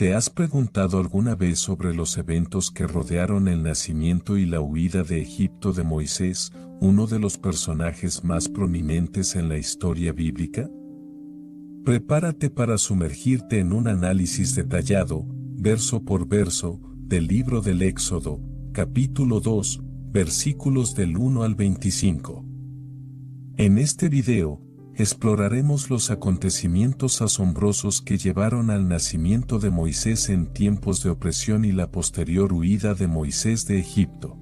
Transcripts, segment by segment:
¿Te has preguntado alguna vez sobre los eventos que rodearon el nacimiento y la huida de Egipto de Moisés, uno de los personajes más prominentes en la historia bíblica? Prepárate para sumergirte en un análisis detallado, verso por verso, del libro del Éxodo, capítulo 2, versículos del 1 al 25. En este video, exploraremos los acontecimientos asombrosos que llevaron al nacimiento de Moisés en tiempos de opresión y la posterior huida de Moisés de Egipto.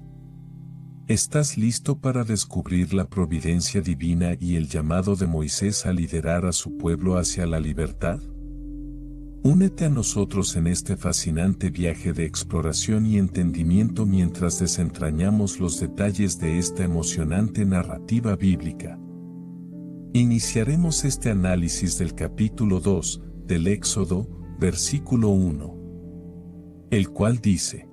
¿Estás listo para descubrir la providencia divina y el llamado de Moisés a liderar a su pueblo hacia la libertad? Únete a nosotros en este fascinante viaje de exploración y entendimiento mientras desentrañamos los detalles de esta emocionante narrativa bíblica. Iniciaremos este análisis del capítulo 2 del Éxodo, versículo 1, el cual dice: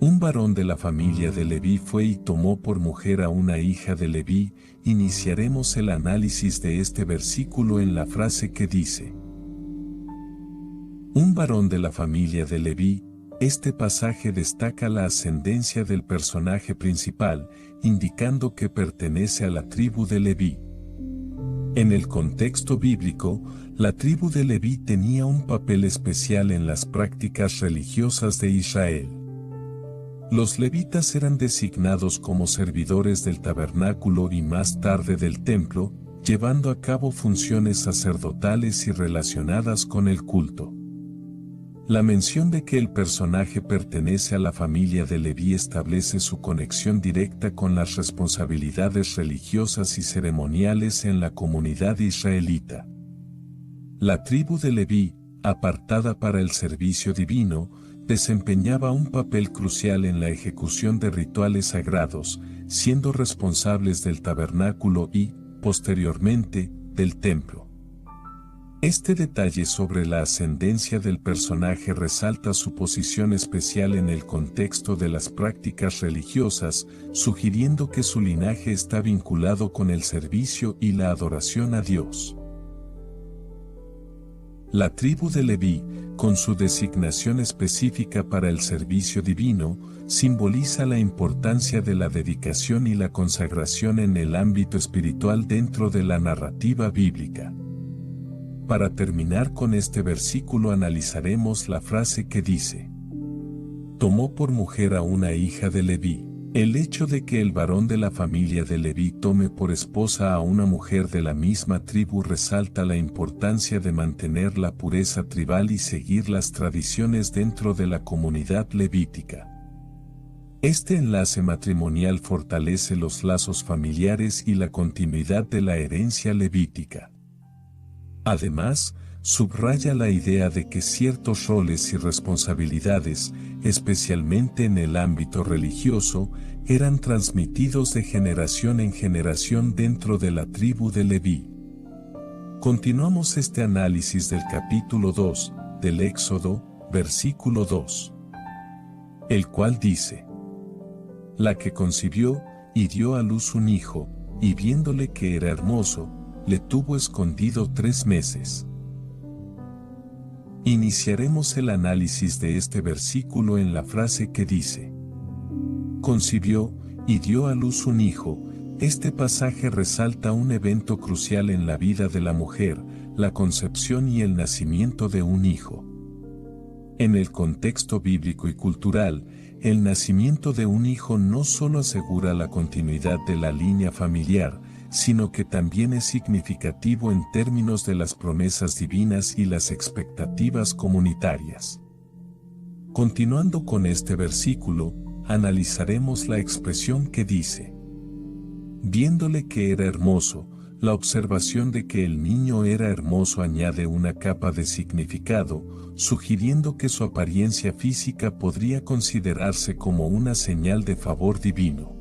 Un varón de la familia de Leví fue y tomó por mujer a una hija de Leví. Iniciaremos el análisis de este versículo en la frase que dice: Un varón de la familia de Leví. Este pasaje destaca la ascendencia del personaje principal, indicando que pertenece a la tribu de Leví. En el contexto bíblico, la tribu de Leví tenía un papel especial en las prácticas religiosas de Israel. Los levitas eran designados como servidores del tabernáculo y más tarde del templo, llevando a cabo funciones sacerdotales y relacionadas con el culto. La mención de que el personaje pertenece a la familia de Leví establece su conexión directa con las responsabilidades religiosas y ceremoniales en la comunidad israelita. La tribu de Leví, apartada para el servicio divino, desempeñaba un papel crucial en la ejecución de rituales sagrados, siendo responsables del tabernáculo y, posteriormente, del templo. Este detalle sobre la ascendencia del personaje resalta su posición especial en el contexto de las prácticas religiosas, sugiriendo que su linaje está vinculado con el servicio y la adoración a Dios. La tribu de Leví, con su designación específica para el servicio divino, simboliza la importancia de la dedicación y la consagración en el ámbito espiritual dentro de la narrativa bíblica. Para terminar con este versículo analizaremos la frase que dice: Tomó por mujer a una hija de Leví. El hecho de que el varón de la familia de Leví tome por esposa a una mujer de la misma tribu resalta la importancia de mantener la pureza tribal y seguir las tradiciones dentro de la comunidad levítica. Este enlace matrimonial fortalece los lazos familiares y la continuidad de la herencia levítica. Además, subraya la idea de que ciertos roles y responsabilidades, especialmente en el ámbito religioso, eran transmitidos de generación en generación dentro de la tribu de Leví. Continuamos este análisis del capítulo 2 del Éxodo, versículo 2, el cual dice: La que concibió y dio a luz un hijo, y viéndole que era hermoso, le tuvo escondido 3 meses. Iniciaremos el análisis de este versículo en la frase que dice: Concibió y dio a luz un hijo. Este pasaje resalta un evento crucial en la vida de la mujer, la concepción y el nacimiento de un hijo. En el contexto bíblico y cultural, el nacimiento de un hijo no solo asegura la continuidad de la línea familiar, sino que también es significativo en términos de las promesas divinas y las expectativas comunitarias. Continuando con este versículo, analizaremos la expresión que dice: Viéndole que era hermoso. La observación de que el niño era hermoso añade una capa de significado, sugiriendo que su apariencia física podría considerarse como una señal de favor divino.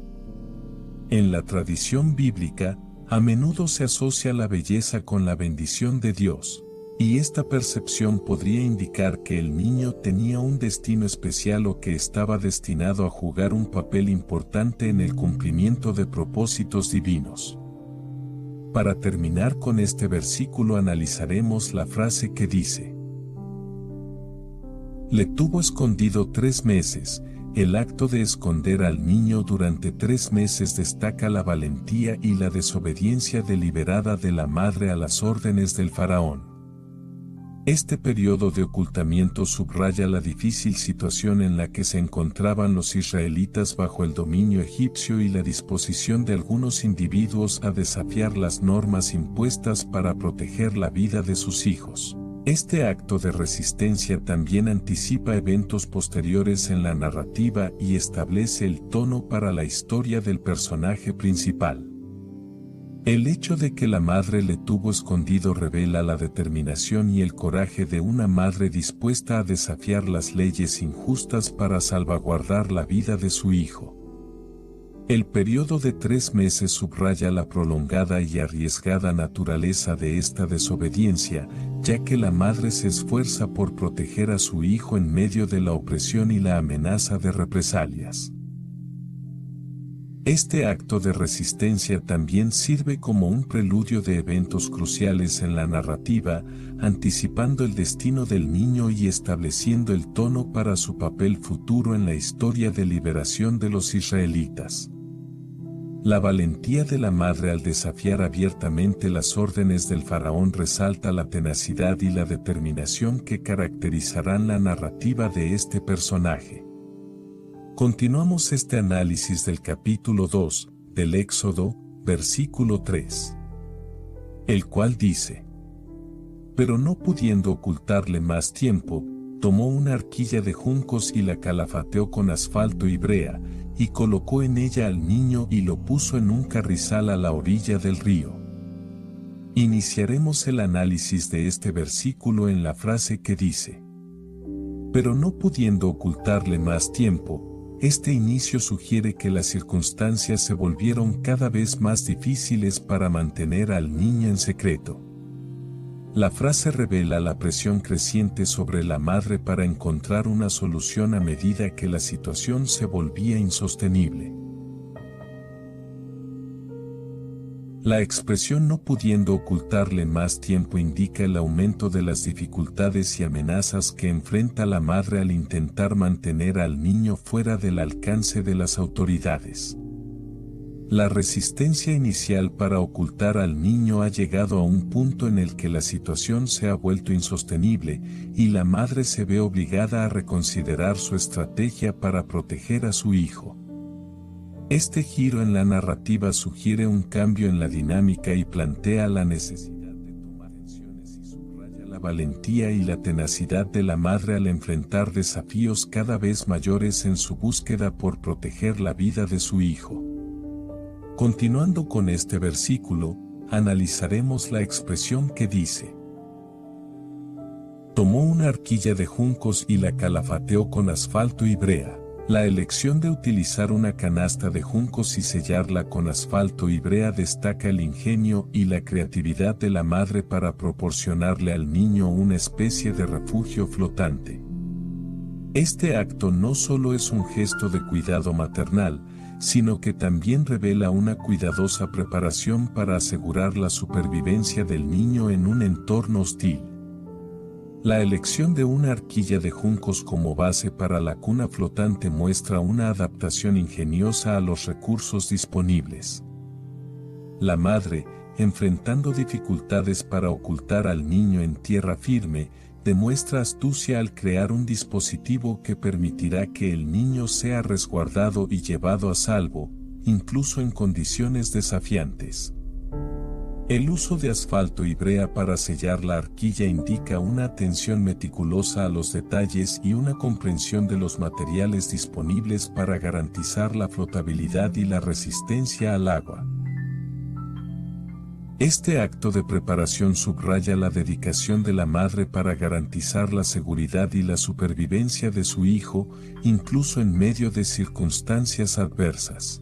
En la tradición bíblica, a menudo se asocia la belleza con la bendición de Dios, y esta percepción podría indicar que el niño tenía un destino especial o que estaba destinado a jugar un papel importante en el cumplimiento de propósitos divinos. Para terminar con este versículo analizaremos la frase que dice: Le tuvo escondido 3 meses. El acto de esconder al niño durante 3 meses destaca la valentía y la desobediencia deliberada de la madre a las órdenes del faraón. Este periodo de ocultamiento subraya la difícil situación en la que se encontraban los israelitas bajo el dominio egipcio y la disposición de algunos individuos a desafiar las normas impuestas para proteger la vida de sus hijos. Este acto de resistencia también anticipa eventos posteriores en la narrativa y establece el tono para la historia del personaje principal. El hecho de que la madre le tuvo escondido revela la determinación y el coraje de una madre dispuesta a desafiar las leyes injustas para salvaguardar la vida de su hijo. El periodo de 3 meses subraya la prolongada y arriesgada naturaleza de esta desobediencia, ya que la madre se esfuerza por proteger a su hijo en medio de la opresión y la amenaza de represalias. Este acto de resistencia también sirve como un preludio de eventos cruciales en la narrativa, anticipando el destino del niño y estableciendo el tono para su papel futuro en la historia de liberación de los israelitas. La valentía de la madre al desafiar abiertamente las órdenes del faraón resalta la tenacidad y la determinación que caracterizarán la narrativa de este personaje. Continuamos este análisis del capítulo 2, del Éxodo, versículo 3. El cual dice: Pero no pudiendo ocultarle más tiempo, tomó una arquilla de juncos y la calafateó con asfalto y brea, y colocó en ella al niño y lo puso en un carrizal a la orilla del río. Iniciaremos el análisis de este versículo en la frase que dice: Pero no pudiendo ocultarle más tiempo. Este inicio sugiere que las circunstancias se volvieron cada vez más difíciles para mantener al niño en secreto. La frase revela la presión creciente sobre la madre para encontrar una solución a medida que la situación se volvía insostenible. La expresión no pudiendo ocultarle más tiempo indica el aumento de las dificultades y amenazas que enfrenta la madre al intentar mantener al niño fuera del alcance de las autoridades. La resistencia inicial para ocultar al niño ha llegado a un punto en el que la situación se ha vuelto insostenible y la madre se ve obligada a reconsiderar su estrategia para proteger a su hijo. Este giro en la narrativa sugiere un cambio en la dinámica y plantea la necesidad de tomar acciones y subraya la valentía y la tenacidad de la madre al enfrentar desafíos cada vez mayores en su búsqueda por proteger la vida de su hijo. Continuando con este versículo, analizaremos la expresión que dice: Tomó una arquilla de juncos y la calafateó con asfalto y brea. La elección de utilizar una canasta de juncos y sellarla con asfalto y brea destaca el ingenio y la creatividad de la madre para proporcionarle al niño una especie de refugio flotante. Este acto no solo es un gesto de cuidado maternal, sino que también revela una cuidadosa preparación para asegurar la supervivencia del niño en un entorno hostil. La elección de una arquilla de juncos como base para la cuna flotante muestra una adaptación ingeniosa a los recursos disponibles. La madre, enfrentando dificultades para ocultar al niño en tierra firme, demuestra astucia al crear un dispositivo que permitirá que el niño sea resguardado y llevado a salvo, incluso en condiciones desafiantes. El uso de asfalto y brea para sellar la arquilla indica una atención meticulosa a los detalles y una comprensión de los materiales disponibles para garantizar la flotabilidad y la resistencia al agua. Este acto de preparación subraya la dedicación de la madre para garantizar la seguridad y la supervivencia de su hijo, incluso en medio de circunstancias adversas.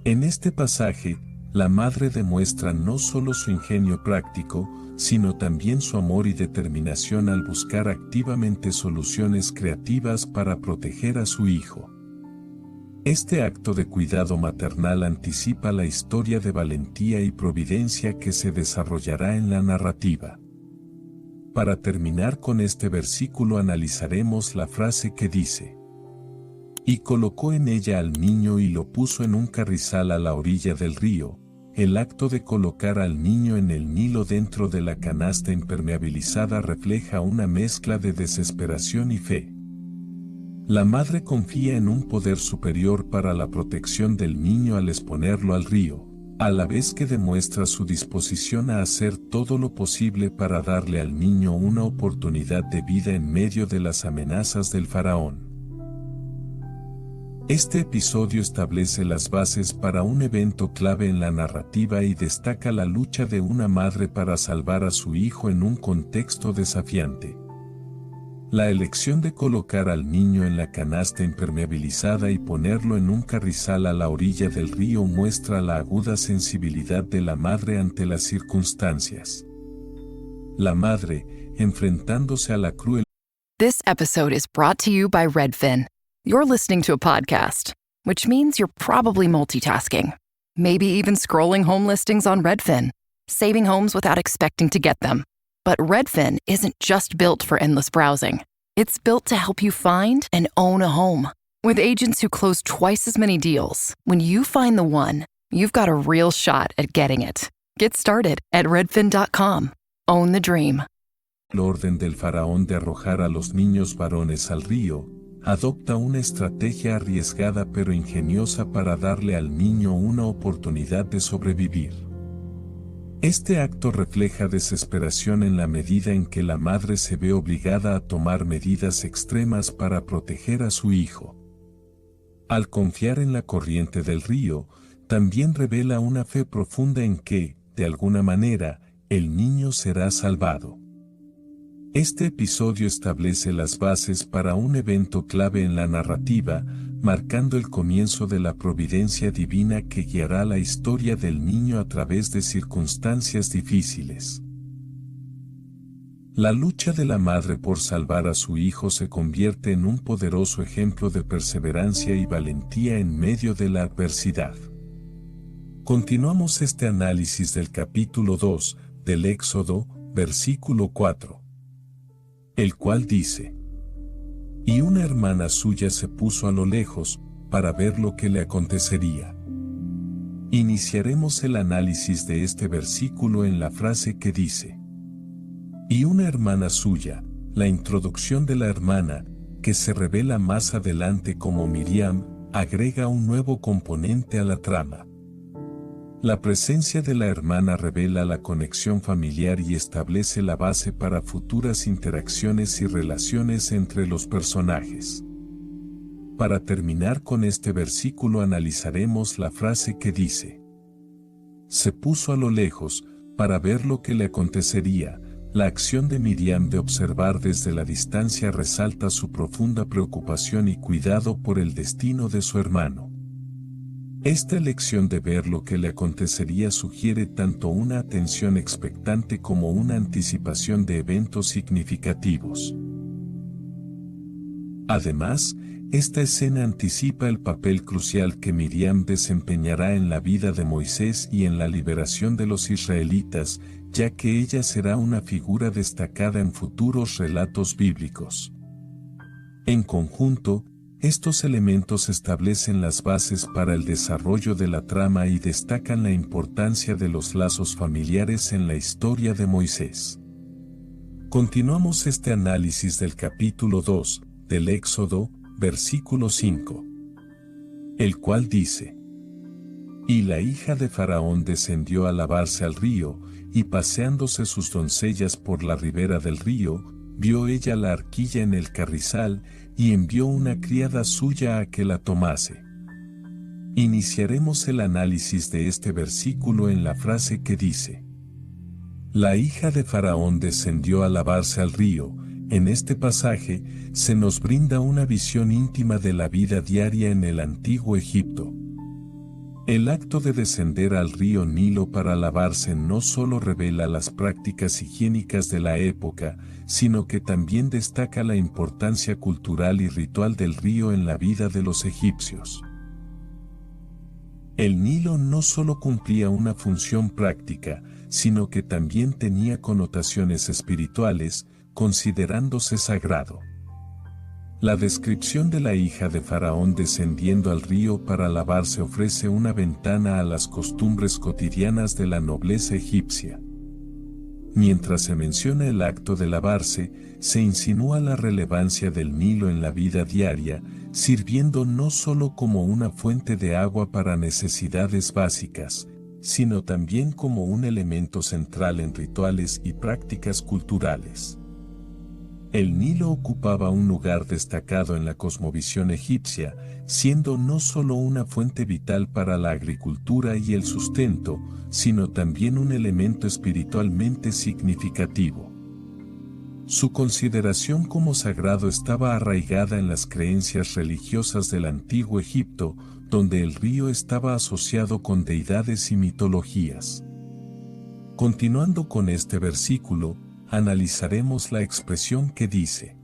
En este pasaje, la madre demuestra no solo su ingenio práctico, sino también su amor y determinación al buscar activamente soluciones creativas para proteger a su hijo. Este acto de cuidado maternal anticipa la historia de valentía y providencia que se desarrollará en la narrativa. Para terminar con este versículo analizaremos la frase que dice: y colocó en ella al niño y lo puso en un carrizal a la orilla del río. El acto de colocar al niño en el Nilo dentro de la canasta impermeabilizada refleja una mezcla de desesperación y fe. La madre confía en un poder superior para la protección del niño al exponerlo al río, a la vez que demuestra su disposición a hacer todo lo posible para darle al niño una oportunidad de vida en medio de las amenazas del faraón. Este episodio establece las bases para un evento clave en la narrativa y destaca la lucha de una madre para salvar a su hijo en un contexto desafiante. La elección de colocar al niño en la canasta impermeabilizada y ponerlo en un carrizal a la orilla del río muestra la aguda sensibilidad de la madre ante las circunstancias. La madre, enfrentándose a la cruel. This episode is brought to you by Redfin. You're listening to a podcast, which means you're probably multitasking. Maybe even scrolling home listings on Redfin, saving homes without expecting to get them. But Redfin isn't just built for endless browsing. It's built to help you find and own a home. With agents who close twice as many deals, when you find the one, you've got a real shot at getting it. Get started at redfin.com. Own the dream. El orden del faraón de arrojar a los niños varones al río, adopta una estrategia arriesgada pero ingeniosa para darle al niño una oportunidad de sobrevivir. Este acto refleja desesperación en la medida en que la madre se ve obligada a tomar medidas extremas para proteger a su hijo. Al confiar en la corriente del río, también revela una fe profunda en que, de alguna manera, el niño será salvado. Este episodio establece las bases para un evento clave en la narrativa, marcando el comienzo de la providencia divina que guiará la historia del niño a través de circunstancias difíciles. La lucha de la madre por salvar a su hijo se convierte en un poderoso ejemplo de perseverancia y valentía en medio de la adversidad. Continuamos este análisis del capítulo 2 del Éxodo, versículo 4. El cual dice: y una hermana suya se puso a lo lejos, para ver lo que le acontecería. Iniciaremos el análisis de este versículo en la frase que dice: y una hermana suya. La introducción de la hermana, que se revela más adelante como Miriam, agrega un nuevo componente a la trama. La presencia de la hermana revela la conexión familiar y establece la base para futuras interacciones y relaciones entre los personajes. Para terminar con este versículo analizaremos la frase que dice: se puso a lo lejos, para ver lo que le acontecería. La acción de Miriam de observar desde la distancia resalta su profunda preocupación y cuidado por el destino de su hermano. Esta elección de ver lo que le acontecería sugiere tanto una atención expectante como una anticipación de eventos significativos. Además, esta escena anticipa el papel crucial que Miriam desempeñará en la vida de Moisés y en la liberación de los israelitas, ya que ella será una figura destacada en futuros relatos bíblicos. En conjunto, estos elementos establecen las bases para el desarrollo de la trama y destacan la importancia de los lazos familiares en la historia de Moisés. Continuamos este análisis del capítulo 2, del Éxodo, versículo 5. El cual dice: y la hija de Faraón descendió a lavarse al río, y paseándose sus doncellas por la ribera del río, vio ella la arquilla en el carrizal, y envió una criada suya a que la tomase. Iniciaremos el análisis de este versículo en la frase que dice: la hija de Faraón descendió a lavarse al río. En este pasaje, se nos brinda una visión íntima de la vida diaria en el antiguo Egipto. El acto de descender al río Nilo para lavarse no solo revela las prácticas higiénicas de la época, sino que también destaca la importancia cultural y ritual del río en la vida de los egipcios. El Nilo no solo cumplía una función práctica, sino que también tenía connotaciones espirituales, considerándose sagrado. La descripción de la hija de Faraón descendiendo al río para lavarse ofrece una ventana a las costumbres cotidianas de la nobleza egipcia. Mientras se menciona el acto de lavarse, se insinúa la relevancia del Nilo en la vida diaria, sirviendo no solo como una fuente de agua para necesidades básicas, sino también como un elemento central en rituales y prácticas culturales. El Nilo ocupaba un lugar destacado en la cosmovisión egipcia, siendo no solo una fuente vital para la agricultura y el sustento, sino también un elemento espiritualmente significativo. Su consideración como sagrado estaba arraigada en las creencias religiosas del antiguo Egipto, donde el río estaba asociado con deidades y mitologías. Continuando con este versículo, analizaremos la expresión que dice: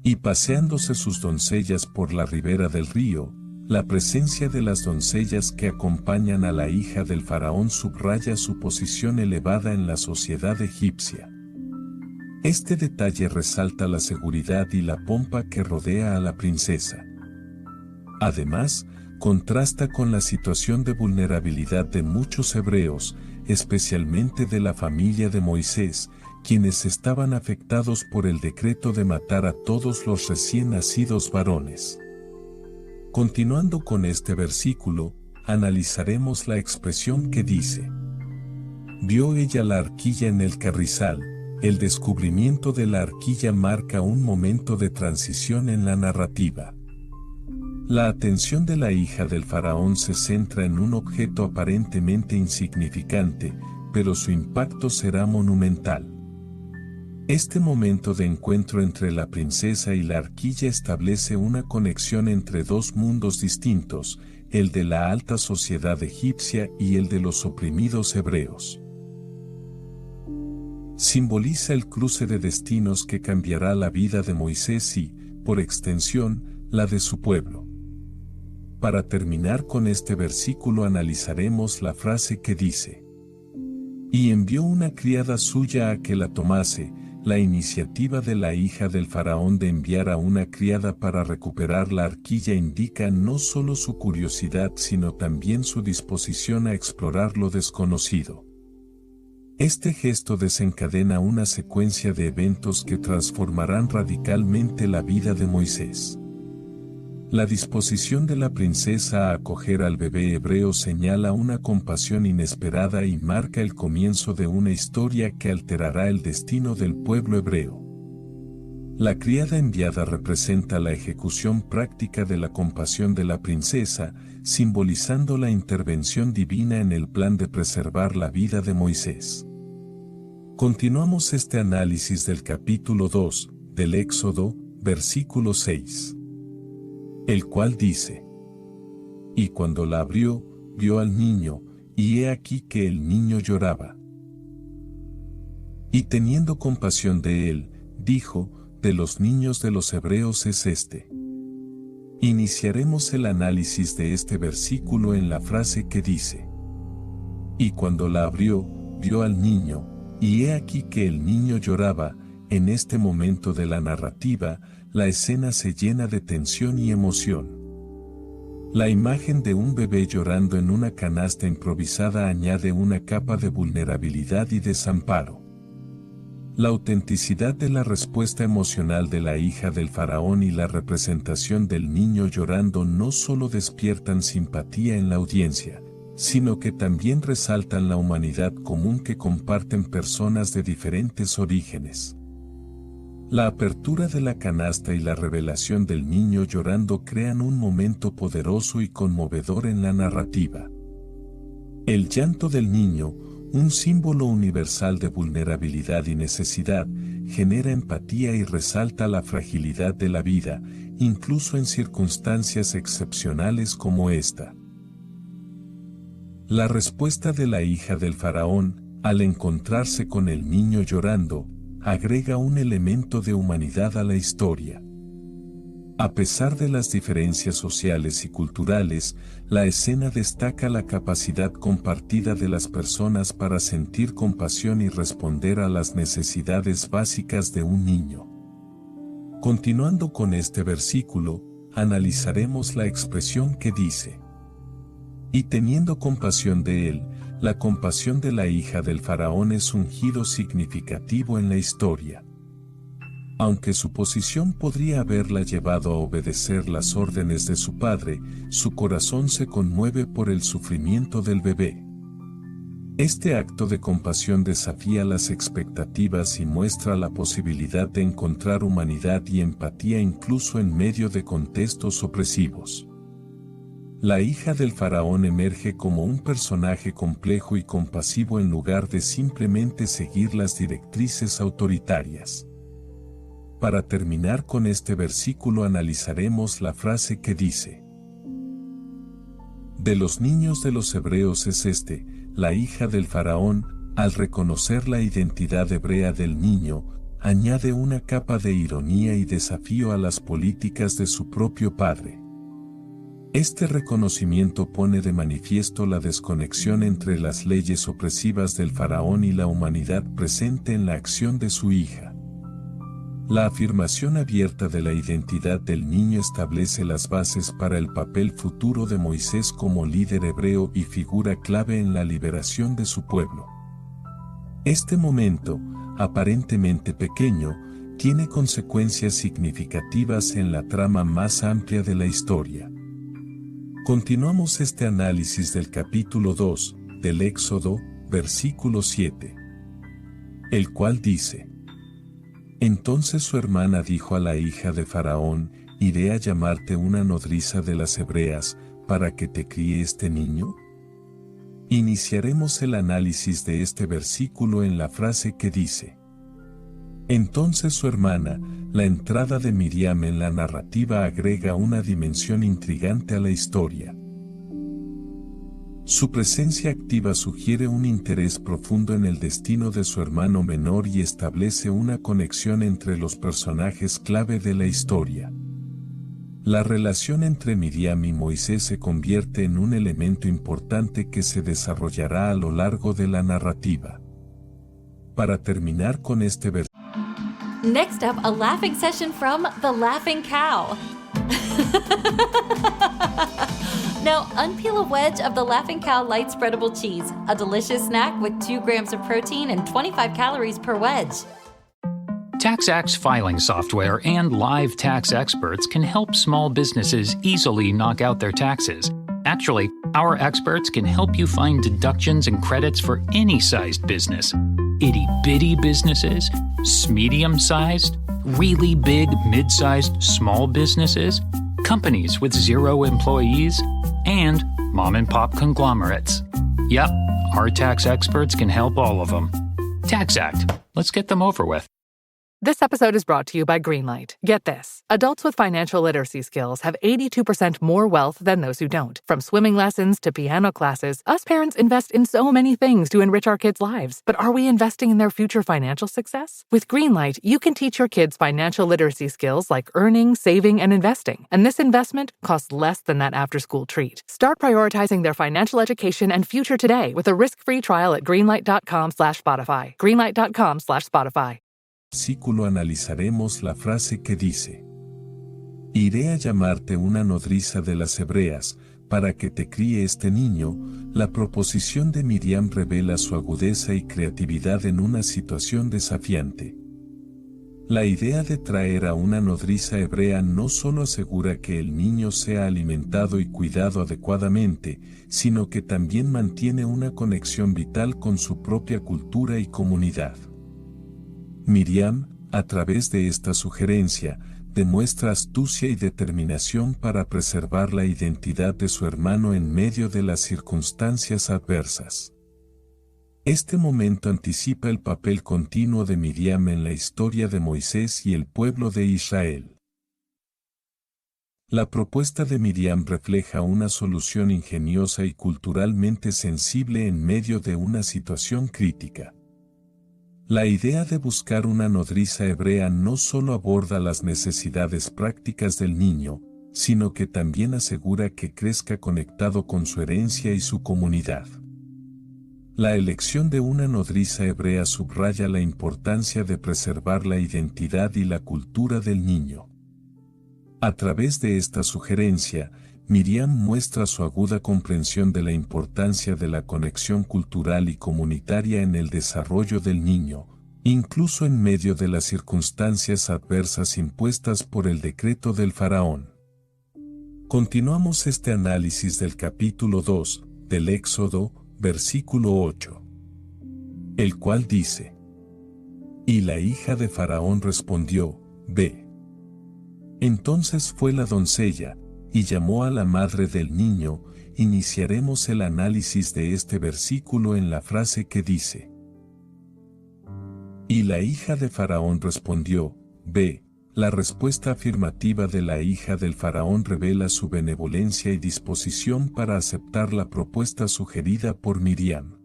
y paseándose sus doncellas por la ribera del río. La presencia de las doncellas que acompañan a la hija del faraón subraya su posición elevada en la sociedad egipcia. Este detalle resalta la seguridad y la pompa que rodea a la princesa. Además, contrasta con la situación de vulnerabilidad de muchos hebreos, especialmente de la familia de Moisés, quienes estaban afectados por el decreto de matar a todos los recién nacidos varones. Continuando con este versículo, analizaremos la expresión que dice: vio ella la arquilla en el carrizal. El descubrimiento de la arquilla marca un momento de transición en la narrativa. La atención de la hija del faraón se centra en un objeto aparentemente insignificante, pero su impacto será monumental. Este momento de encuentro entre la princesa y la arquilla establece una conexión entre dos mundos distintos, el de la alta sociedad egipcia y el de los oprimidos hebreos. Simboliza el cruce de destinos que cambiará la vida de Moisés y, por extensión, la de su pueblo. Para terminar con este versículo analizaremos la frase que dice: y envió una criada suya a que la tomase. La iniciativa de la hija del faraón de enviar a una criada para recuperar la arquilla indica no solo su curiosidad sino también su disposición a explorar lo desconocido. Este gesto desencadena una secuencia de eventos que transformarán radicalmente la vida de Moisés. La disposición de la princesa a acoger al bebé hebreo señala una compasión inesperada y marca el comienzo de una historia que alterará el destino del pueblo hebreo. La criada enviada representa la ejecución práctica de la compasión de la princesa, simbolizando la intervención divina en el plan de preservar la vida de Moisés. Continuamos este análisis del capítulo 2, del Éxodo, versículo 6. El cual dice: y cuando la abrió, vio al niño, y he aquí que el niño lloraba. Y teniendo compasión de él, dijo: de los niños de los hebreos es este. Iniciaremos el análisis de este versículo en la frase que dice: y cuando la abrió, vio al niño, y he aquí que el niño lloraba. En este momento de la narrativa, la escena se llena de tensión y emoción. La imagen de un bebé llorando en una canasta improvisada añade una capa de vulnerabilidad y desamparo. La autenticidad de la respuesta emocional de la hija del faraón y la representación del niño llorando no solo despiertan simpatía en la audiencia, sino que también resaltan la humanidad común que comparten personas de diferentes orígenes. La apertura de la canasta y la revelación del niño llorando crean un momento poderoso y conmovedor en la narrativa. El llanto del niño, un símbolo universal de vulnerabilidad y necesidad, genera empatía y resalta la fragilidad de la vida, incluso en circunstancias excepcionales como esta. La respuesta de la hija del faraón, al encontrarse con el niño llorando, agrega un elemento de humanidad a la historia. A pesar de las diferencias sociales y culturales, la escena destaca la capacidad compartida de las personas para sentir compasión y responder a las necesidades básicas de un niño. Continuando con este versículo, analizaremos la expresión que dice: y teniendo compasión de él. La compasión de la hija del faraón es un giro significativo en la historia. Aunque su posición podría haberla llevado a obedecer las órdenes de su padre, su corazón se conmueve por el sufrimiento del bebé. Este acto de compasión desafía las expectativas y muestra la posibilidad de encontrar humanidad y empatía incluso en medio de contextos opresivos. La hija del faraón emerge como un personaje complejo y compasivo en lugar de simplemente seguir las directrices autoritarias. Para terminar con este versículo analizaremos la frase que dice: de los niños de los hebreos es la hija del faraón. Al reconocer la identidad hebrea del niño, añade una capa de ironía y desafío a las políticas de su propio padre. Este reconocimiento pone de manifiesto la desconexión entre las leyes opresivas del faraón y la humanidad presente en la acción de su hija. La afirmación abierta de la identidad del niño establece las bases para el papel futuro de Moisés como líder hebreo y figura clave en la liberación de su pueblo. Este momento, aparentemente pequeño, tiene consecuencias significativas en la trama más amplia de la historia. Continuamos este análisis del capítulo 2, del Éxodo, versículo 7. El cual dice: entonces su hermana dijo a la hija de Faraón: ¿iré a llamarte una nodriza de las hebreas, para que te críe este niño? Iniciaremos el análisis de este versículo en la frase que dice: entonces su hermana. La entrada de Miriam en la narrativa agrega una dimensión intrigante a la historia. Su presencia activa sugiere un interés profundo en el destino de su hermano menor y establece una conexión entre los personajes clave de la historia. La relación entre Miriam y Moisés se convierte en un elemento importante que se desarrollará a lo largo de la narrativa. Para terminar con este versículo. Next up, a laughing session from The Laughing Cow. Now, unpeel a wedge of The Laughing Cow light spreadable cheese, a delicious snack with 2 grams of protein and 25 calories per wedge. TaxAct filing software and live tax experts can help small businesses easily knock out their taxes. Actually, our experts can help you find deductions and credits for any sized business. Itty-bitty businesses, medium-sized, really big, mid-sized, small businesses, companies with 0 employees, and mom-and-pop conglomerates. Yep, our tax experts can help all of them. TaxAct. Let's get them over with. This episode is brought to you by Greenlight. Get this. Adults with financial literacy skills have 82% more wealth than those who don't. From swimming lessons to piano classes, us parents invest in so many things to enrich our kids' lives. But are we investing in their future financial success? With Greenlight, you can teach your kids financial literacy skills like earning, saving, and investing. And this investment costs less than that after-school treat. Start prioritizing their financial education and future today with a risk-free trial at greenlight.com/Spotify. Greenlight.com/Spotify. Versículo analizaremos la frase que dice: iré a llamarte una nodriza de las hebreas, para que te críe este niño. La proposición de Miriam revela su agudeza y creatividad en una situación desafiante. La idea de traer a una nodriza hebrea no solo asegura que el niño sea alimentado y cuidado adecuadamente, sino que también mantiene una conexión vital con su propia cultura y comunidad. Miriam, a través de esta sugerencia, demuestra astucia y determinación para preservar la identidad de su hermano en medio de las circunstancias adversas. Este momento anticipa el papel continuo de Miriam en la historia de Moisés y el pueblo de Israel. La propuesta de Miriam refleja una solución ingeniosa y culturalmente sensible en medio de una situación crítica. La idea de buscar una nodriza hebrea no solo aborda las necesidades prácticas del niño, sino que también asegura que crezca conectado con su herencia y su comunidad. La elección de una nodriza hebrea subraya la importancia de preservar la identidad y la cultura del niño. A través de esta sugerencia, Miriam muestra su aguda comprensión de la importancia de la conexión cultural y comunitaria en el desarrollo del niño, incluso en medio de las circunstancias adversas impuestas por el decreto del faraón. Continuamos este análisis del capítulo 2 del Éxodo, versículo 8, el cual dice: Y la hija de Faraón respondió: Ve. Entonces fue la doncella, y llamó a la madre del niño. Iniciaremos el análisis de este versículo en la frase que dice: Y la hija de Faraón respondió: Ve. La respuesta afirmativa de la hija del faraón revela su benevolencia y disposición para aceptar la propuesta sugerida por Miriam.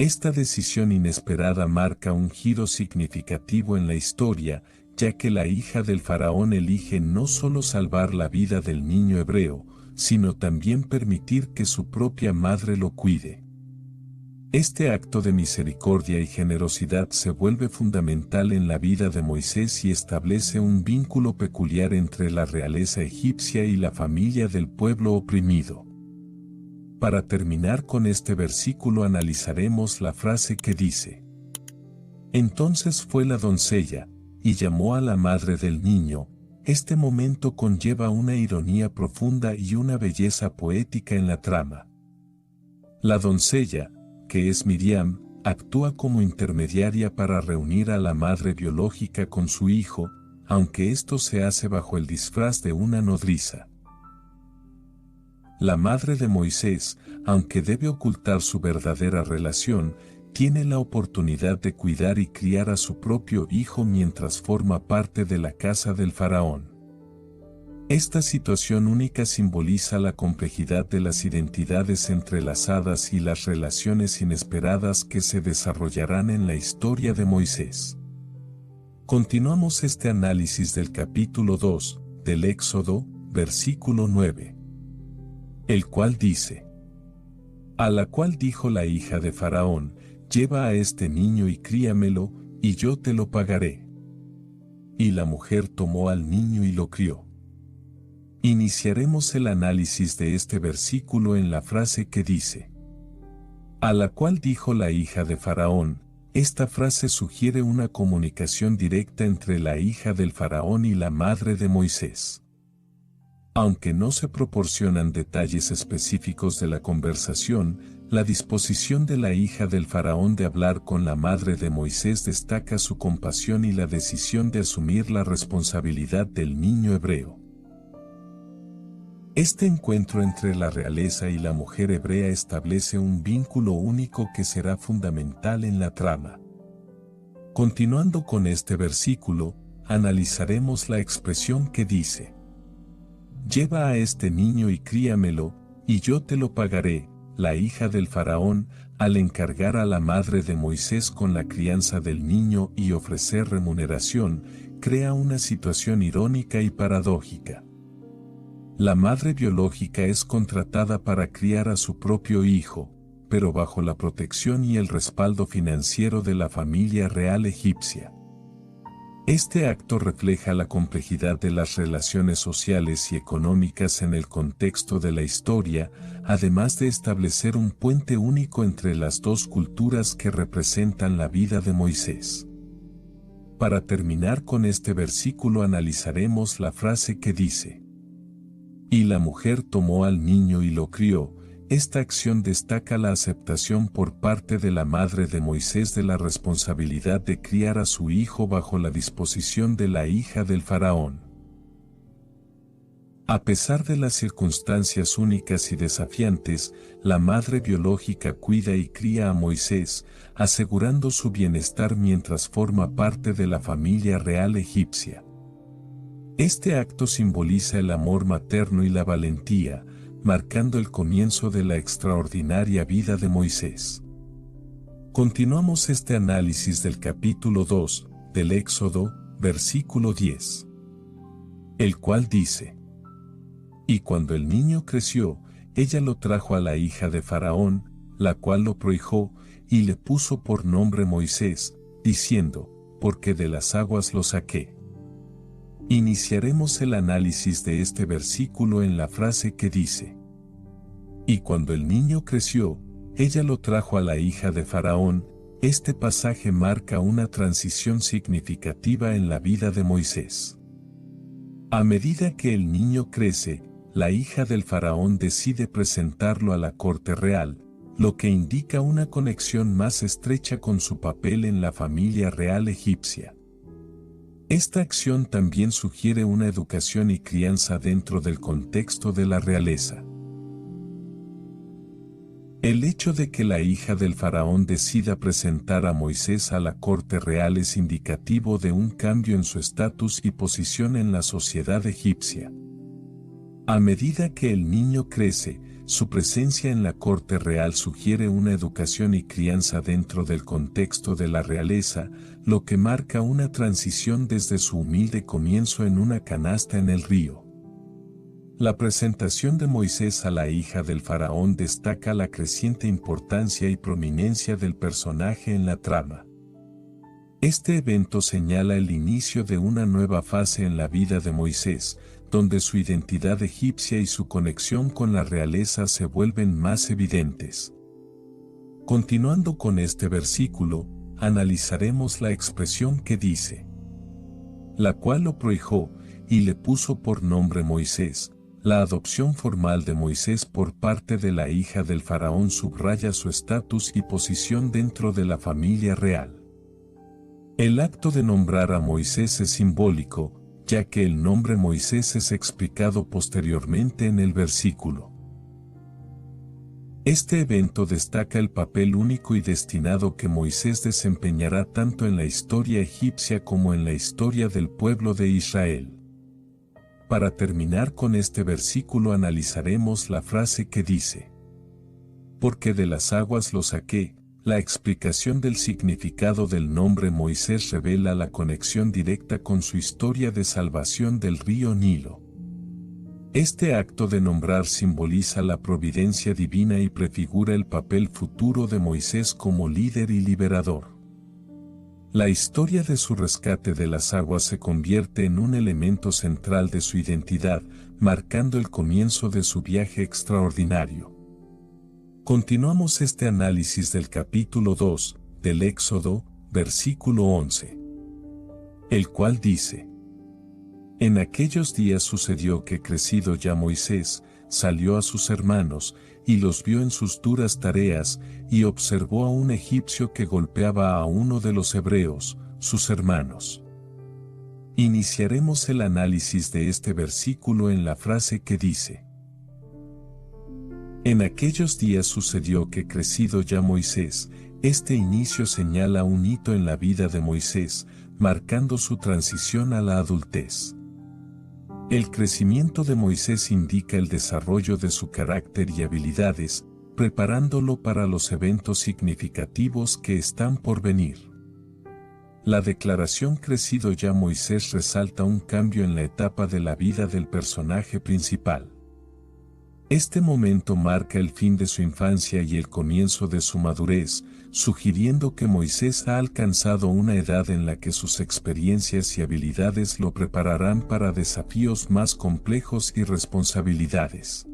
Esta decisión inesperada marca un giro significativo en la historia, ya que la hija del faraón elige no solo salvar la vida del niño hebreo, sino también permitir que su propia madre lo cuide. Este acto de misericordia y generosidad se vuelve fundamental en la vida de Moisés y establece un vínculo peculiar entre la realeza egipcia y la familia del pueblo oprimido. Para terminar con este versículo analizaremos la frase que dice: Entonces fue la doncella, y llamó a la madre del niño. Este momento conlleva una ironía profunda y una belleza poética en la trama. La doncella, que es Miriam, actúa como intermediaria para reunir a la madre biológica con su hijo, aunque esto se hace bajo el disfraz de una nodriza. La madre de Moisés, aunque debe ocultar su verdadera relación, tiene la oportunidad de cuidar y criar a su propio hijo mientras forma parte de la casa del faraón. Esta situación única simboliza la complejidad de las identidades entrelazadas y las relaciones inesperadas que se desarrollarán en la historia de Moisés. Continuamos este análisis del capítulo 2 del Éxodo, versículo 9, el cual dice: A la cual dijo la hija de Faraón: Lleva a este niño y críamelo, y yo te lo pagaré. Y la mujer tomó al niño y lo crió. Iniciaremos el análisis de este versículo en la frase que dice: A la cual dijo la hija de Faraón. Esta frase sugiere una comunicación directa entre la hija del faraón y la madre de Moisés. Aunque no se proporcionan detalles específicos de la conversación, la disposición de la hija del faraón de hablar con la madre de Moisés destaca su compasión y la decisión de asumir la responsabilidad del niño hebreo. Este encuentro entre la realeza y la mujer hebrea establece un vínculo único que será fundamental en la trama. Continuando con este versículo, analizaremos la expresión que dice: Lleva a este niño y críamelo, y yo te lo pagaré. La hija del faraón, al encargar a la madre de Moisés con la crianza del niño y ofrecer remuneración, crea una situación irónica y paradójica. La madre biológica es contratada para criar a su propio hijo, pero bajo la protección y el respaldo financiero de la familia real egipcia. Este acto refleja la complejidad de las relaciones sociales y económicas en el contexto de la historia, además de establecer un puente único entre las dos culturas que representan la vida de Moisés. Para terminar con este versículo analizaremos la frase que dice: Y la mujer tomó al niño y lo crió. Esta acción destaca la aceptación por parte de la madre de Moisés de la responsabilidad de criar a su hijo bajo la disposición de la hija del faraón. A pesar de las circunstancias únicas y desafiantes, la madre biológica cuida y cría a Moisés, asegurando su bienestar mientras forma parte de la familia real egipcia. Este acto simboliza el amor materno y la valentía, marcando el comienzo de la extraordinaria vida de Moisés. Continuamos este análisis del capítulo 2 del Éxodo, versículo 10. El cual dice: Y cuando el niño creció, ella lo trajo a la hija de Faraón, la cual lo prohijó, y le puso por nombre Moisés, diciendo: porque de las aguas lo saqué. Iniciaremos el análisis de este versículo en la frase que dice: Y cuando el niño creció, ella lo trajo a la hija de Faraón. Este pasaje marca una transición significativa en la vida de Moisés. A medida que el niño crece, la hija del Faraón decide presentarlo a la corte real, lo que indica una conexión más estrecha con su papel en la familia real egipcia. Esta acción también sugiere una educación y crianza dentro del contexto de la realeza. El hecho de que la hija del faraón decida presentar a Moisés a la corte real es indicativo de un cambio en su estatus y posición en la sociedad egipcia. A medida que el niño crece, su presencia en la corte real sugiere una educación y crianza dentro del contexto de la realeza, lo que marca una transición desde su humilde comienzo en una canasta en el río. La presentación de Moisés a la hija del faraón destaca la creciente importancia y prominencia del personaje en la trama. Este evento señala el inicio de una nueva fase en la vida de Moisés, donde su identidad egipcia y su conexión con la realeza se vuelven más evidentes. Continuando con este versículo, analizaremos la expresión que dice: la cual lo prohijó, y le puso por nombre Moisés. La adopción formal de Moisés por parte de la hija del faraón subraya su estatus y posición dentro de la familia real. El acto de nombrar a Moisés es simbólico, ya que el nombre Moisés es explicado posteriormente en el versículo. Este evento destaca el papel único y destinado que Moisés desempeñará tanto en la historia egipcia como en la historia del pueblo de Israel. Para terminar con este versículo analizaremos la frase que dice: porque de las aguas lo saqué. La explicación del significado del nombre Moisés revela la conexión directa con su historia de salvación del río Nilo. Este acto de nombrar simboliza la providencia divina y prefigura el papel futuro de Moisés como líder y liberador. La historia de su rescate de las aguas se convierte en un elemento central de su identidad, marcando el comienzo de su viaje extraordinario. Continuamos este análisis del capítulo 2 del Éxodo, versículo 11. El cual dice: en aquellos días sucedió que crecido ya Moisés, salió a sus hermanos, y los vio en sus duras tareas, y observó a un egipcio que golpeaba a uno de los hebreos, sus hermanos. Iniciaremos el análisis de este versículo en la frase que dice: en aquellos días sucedió que crecido ya Moisés. Este inicio señala un hito en la vida de Moisés, marcando su transición a la adultez. El crecimiento de Moisés indica el desarrollo de su carácter y habilidades, preparándolo para los eventos significativos que están por venir. La declaración crecido ya Moisés resalta un cambio en la etapa de la vida del personaje principal. Este momento marca el fin de su infancia y el comienzo de su madurez, sugiriendo que Moisés ha alcanzado una edad en la que sus experiencias y habilidades lo prepararán para desafíos más complejos y responsabilidades.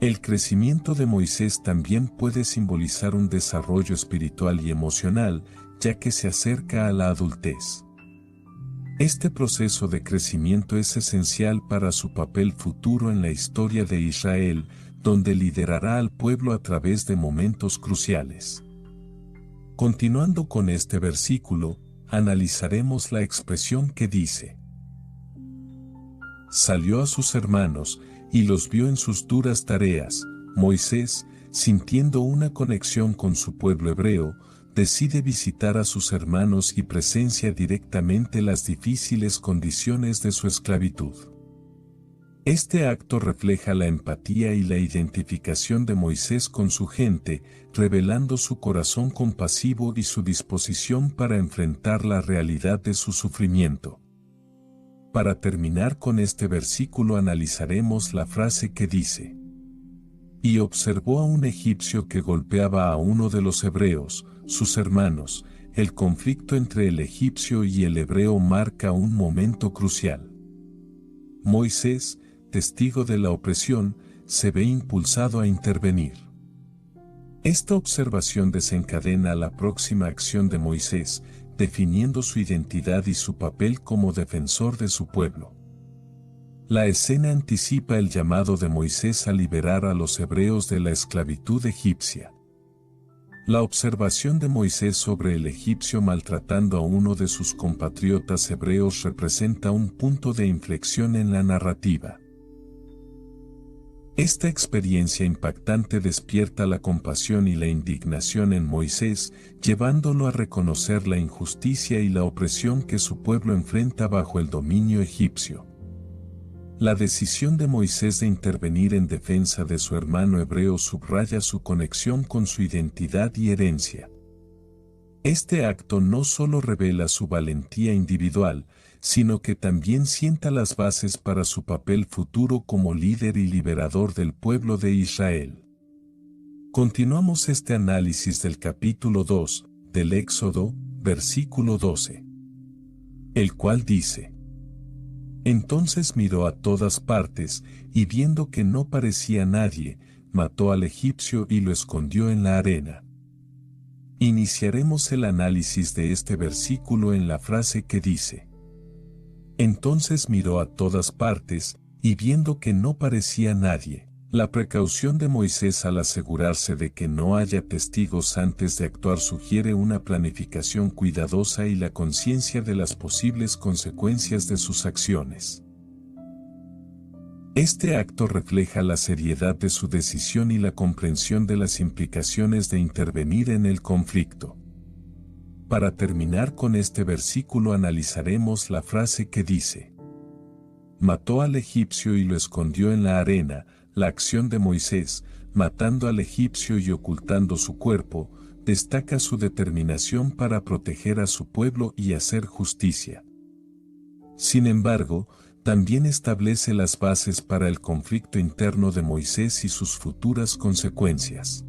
El crecimiento de Moisés también puede simbolizar un desarrollo espiritual y emocional, ya que se acerca a la adultez. Este proceso de crecimiento es esencial para su papel futuro en la historia de Israel, donde liderará al pueblo a través de momentos cruciales. Continuando con este versículo, analizaremos la expresión que dice: salió a sus hermanos, y los vio en sus duras tareas. Moisés, sintiendo una conexión con su pueblo hebreo, decide visitar a sus hermanos y presencia directamente las difíciles condiciones de su esclavitud. Este acto refleja la empatía y la identificación de Moisés con su gente, revelando su corazón compasivo y su disposición para enfrentar la realidad de su sufrimiento. Para terminar con este versículo analizaremos la frase que dice: y observó a un egipcio que golpeaba a uno de los hebreos, sus hermanos. El conflicto entre el egipcio y el hebreo marca un momento crucial. Moisés, testigo de la opresión, se ve impulsado a intervenir. Esta observación desencadena la próxima acción de Moisés, definiendo su identidad y su papel como defensor de su pueblo. La escena anticipa el llamado de Moisés a liberar a los hebreos de la esclavitud egipcia. La observación de Moisés sobre el egipcio maltratando a uno de sus compatriotas hebreos representa un punto de inflexión en la narrativa. Esta experiencia impactante despierta la compasión y la indignación en Moisés, llevándolo a reconocer la injusticia y la opresión que su pueblo enfrenta bajo el dominio egipcio. La decisión de Moisés de intervenir en defensa de su hermano hebreo subraya su conexión con su identidad y herencia. Este acto no solo revela su valentía individual, sino que también sienta las bases para su papel futuro como líder y liberador del pueblo de Israel. Continuamos este análisis del capítulo 2, del Éxodo, versículo 12. El cual dice: entonces miró a todas partes, y viendo que no parecía nadie, mató al egipcio y lo escondió en la arena. Iniciaremos el análisis de este versículo en la frase que dice: entonces miró a todas partes, y viendo que no parecía nadie. La precaución de Moisés al asegurarse de que no haya testigos antes de actuar sugiere una planificación cuidadosa y la conciencia de las posibles consecuencias de sus acciones. Este acto refleja la seriedad de su decisión y la comprensión de las implicaciones de intervenir en el conflicto. Para terminar con este versículo analizaremos la frase que dice: mató al egipcio y lo escondió en la arena. La acción de Moisés, matando al egipcio y ocultando su cuerpo, destaca su determinación para proteger a su pueblo y hacer justicia. Sin embargo, también establece las bases para el conflicto interno de Moisés y sus futuras consecuencias.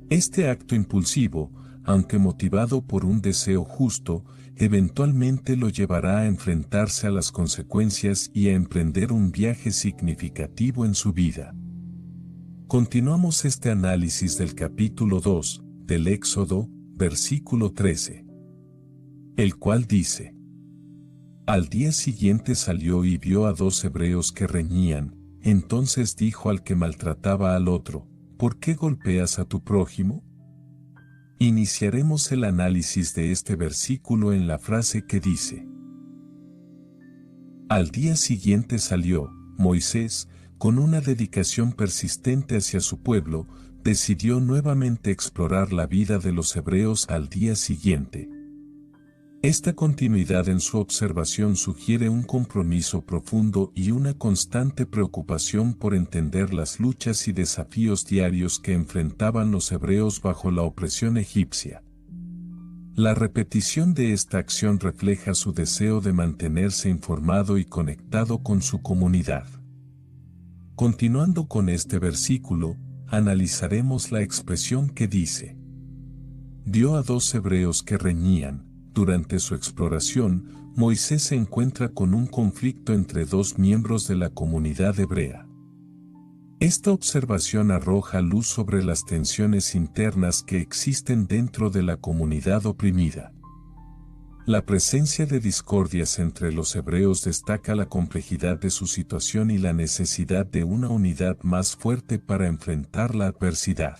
Este acto impulsivo, aunque motivado por un deseo justo, eventualmente lo llevará a enfrentarse a las consecuencias y a emprender un viaje significativo en su vida. Continuamos este análisis del capítulo 2, del Éxodo, versículo 13. El cual dice: al día siguiente salió y vio a dos hebreos que reñían, entonces dijo al que maltrataba al otro: ¿por qué golpeas a tu prójimo? Iniciaremos el análisis de este versículo en la frase que dice: al día siguiente salió. Moisés, con una dedicación persistente hacia su pueblo, decidió nuevamente explorar la vida de los hebreos al día siguiente. Esta continuidad en su observación sugiere un compromiso profundo y una constante preocupación por entender las luchas y desafíos diarios que enfrentaban los hebreos bajo la opresión egipcia. La repetición de esta acción refleja su deseo de mantenerse informado y conectado con su comunidad. Continuando con este versículo, analizaremos la expresión que dice: vio a dos hebreos que reñían. Durante su exploración, Moisés se encuentra con un conflicto entre dos miembros de la comunidad hebrea. Esta observación arroja luz sobre las tensiones internas que existen dentro de la comunidad oprimida. La presencia de discordias entre los hebreos destaca la complejidad de su situación y la necesidad de una unidad más fuerte para enfrentar la adversidad.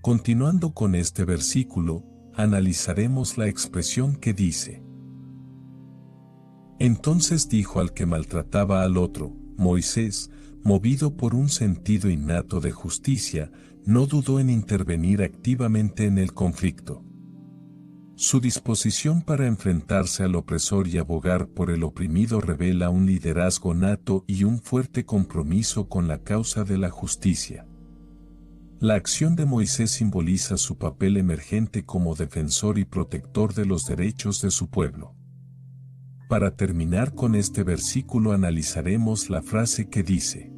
Continuando con este versículo, analizaremos la expresión que dice: entonces dijo al que maltrataba al otro. Moisés, movido por un sentido innato de justicia, no dudó en intervenir activamente en el conflicto. Su disposición para enfrentarse al opresor y abogar por el oprimido revela un liderazgo nato y un fuerte compromiso con la causa de la justicia. La acción de Moisés simboliza su papel emergente como defensor y protector de los derechos de su pueblo. Para terminar con este versículo analizaremos la frase que dice: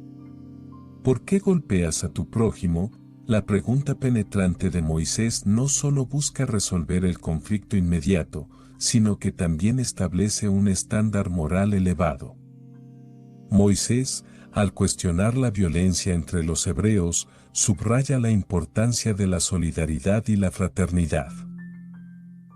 ¿por qué golpeas a tu prójimo? La pregunta penetrante de Moisés no solo busca resolver el conflicto inmediato, sino que también establece un estándar moral elevado. Moisés, al cuestionar la violencia entre los hebreos, subraya la importancia de la solidaridad y la fraternidad.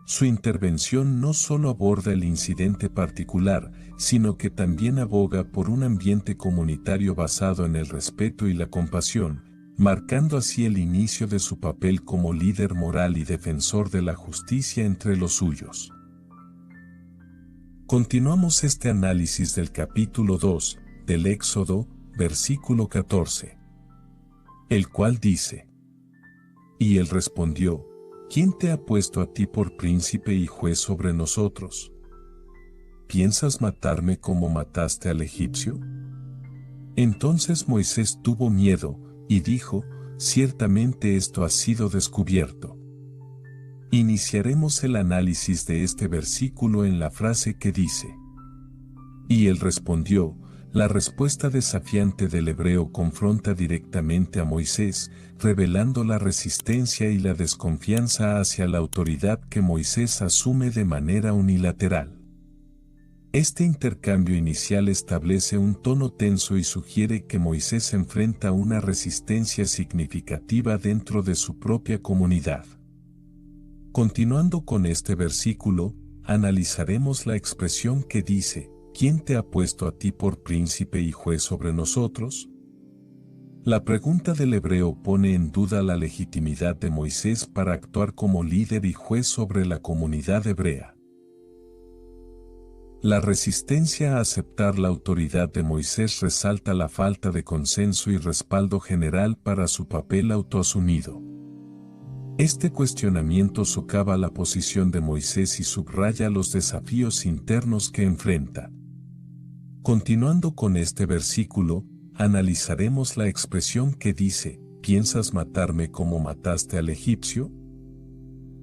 Su intervención no solo aborda el incidente particular, sino que también aboga por un ambiente comunitario basado en el respeto y la compasión, marcando así el inicio de su papel como líder moral y defensor de la justicia entre los suyos. Continuamos este análisis del capítulo 2, del Éxodo, versículo 14, el cual dice: y él respondió: ¿quién te ha puesto a ti por príncipe y juez sobre nosotros? ¿Piensas matarme como mataste al egipcio? Entonces Moisés tuvo miedo, y dijo: ciertamente esto ha sido descubierto. Iniciaremos el análisis de este versículo en la frase que dice: y él respondió. La respuesta desafiante del hebreo confronta directamente a Moisés, revelando la resistencia y la desconfianza hacia la autoridad que Moisés asume de manera unilateral. Este intercambio inicial establece un tono tenso y sugiere que Moisés enfrenta una resistencia significativa dentro de su propia comunidad. Continuando con este versículo, analizaremos la expresión que dice: ¿quién te ha puesto a ti por príncipe y juez sobre nosotros? La pregunta del hebreo pone en duda la legitimidad de Moisés para actuar como líder y juez sobre la comunidad hebrea. La resistencia a aceptar la autoridad de Moisés resalta la falta de consenso y respaldo general para su papel autoasumido. Este cuestionamiento socava la posición de Moisés y subraya los desafíos internos que enfrenta. Continuando con este versículo, analizaremos la expresión que dice: ¿piensas matarme como mataste al egipcio?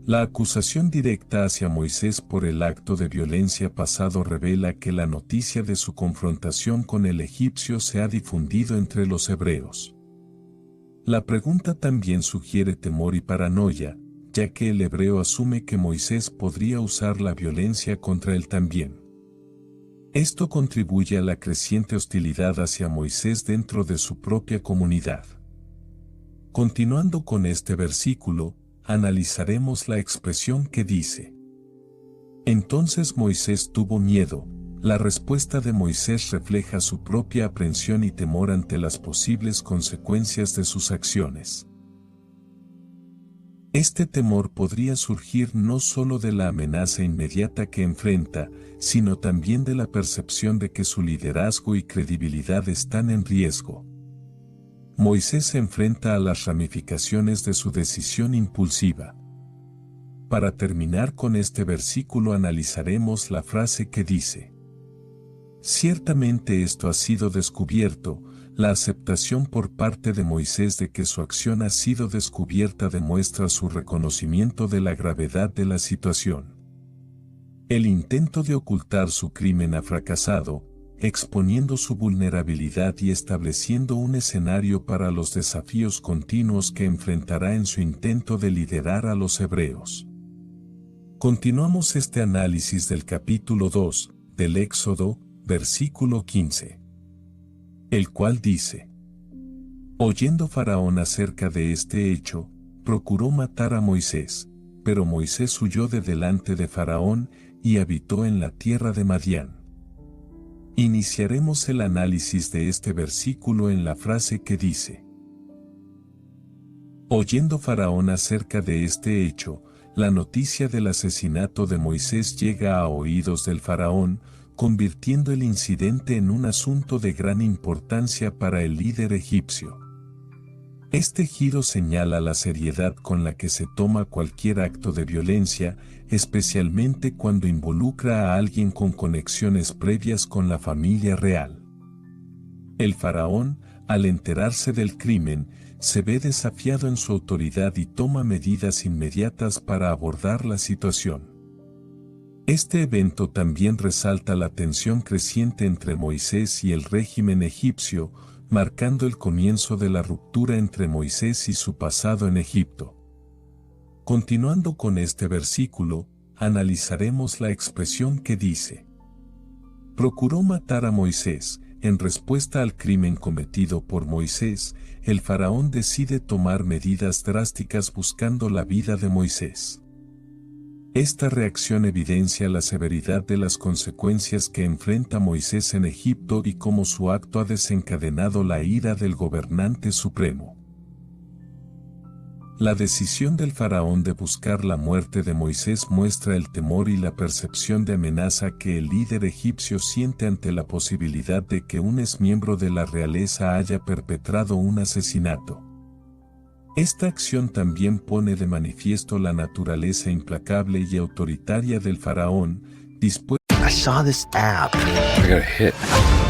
La acusación directa hacia Moisés por el acto de violencia pasado revela que la noticia de su confrontación con el egipcio se ha difundido entre los hebreos. La pregunta también sugiere temor y paranoia, ya que el hebreo asume que Moisés podría usar la violencia contra él también. Esto contribuye a la creciente hostilidad hacia Moisés dentro de su propia comunidad. Continuando con este versículo, analizaremos la expresión que dice: entonces Moisés tuvo miedo. La respuesta de Moisés refleja su propia aprensión y temor ante las posibles consecuencias de sus acciones. Este temor podría surgir no solo de la amenaza inmediata que enfrenta, sino también de la percepción de que su liderazgo y credibilidad están en riesgo. Moisés se enfrenta a las ramificaciones de su decisión impulsiva. Para terminar con este versículo analizaremos la frase que dice: ciertamente esto ha sido descubierto. La aceptación por parte de Moisés de que su acción ha sido descubierta demuestra su reconocimiento de la gravedad de la situación. El intento de ocultar su crimen ha fracasado, exponiendo su vulnerabilidad y estableciendo un escenario para los desafíos continuos que enfrentará en su intento de liderar a los hebreos. Continuamos este análisis del capítulo 2, del Éxodo, versículo 15. El cual dice: oyendo Faraón acerca de este hecho, procuró matar a Moisés, pero Moisés huyó de delante de Faraón y habitó en la tierra de Madián. Iniciaremos el análisis de este versículo en la frase que dice: oyendo Faraón acerca de este hecho, la noticia del asesinato de Moisés llega a oídos del Faraón, convirtiendo el incidente en un asunto de gran importancia para el líder egipcio. Este giro señala la seriedad con la que se toma cualquier acto de violencia, especialmente cuando involucra a alguien con conexiones previas con la familia real. El faraón, al enterarse del crimen, se ve desafiado en su autoridad y toma medidas inmediatas para abordar la situación. Este evento también resalta la tensión creciente entre Moisés y el régimen egipcio, marcando el comienzo de la ruptura entre Moisés y su pasado en Egipto. Continuando con este versículo, analizaremos la expresión que dice: procuró matar a Moisés. En respuesta al crimen cometido por Moisés, el faraón decide tomar medidas drásticas buscando la vida de Moisés. Esta reacción evidencia la severidad de las consecuencias que enfrenta Moisés en Egipto y cómo su acto ha desencadenado la ira del gobernante supremo. La decisión del faraón de buscar la muerte de Moisés muestra el temor y la percepción de amenaza que el líder egipcio siente ante la posibilidad de que un exmiembro de la realeza haya perpetrado un asesinato. Esta acción también pone de manifiesto la naturaleza implacable y autoritaria del faraón, dispuesto. I saw this app. I got a hit.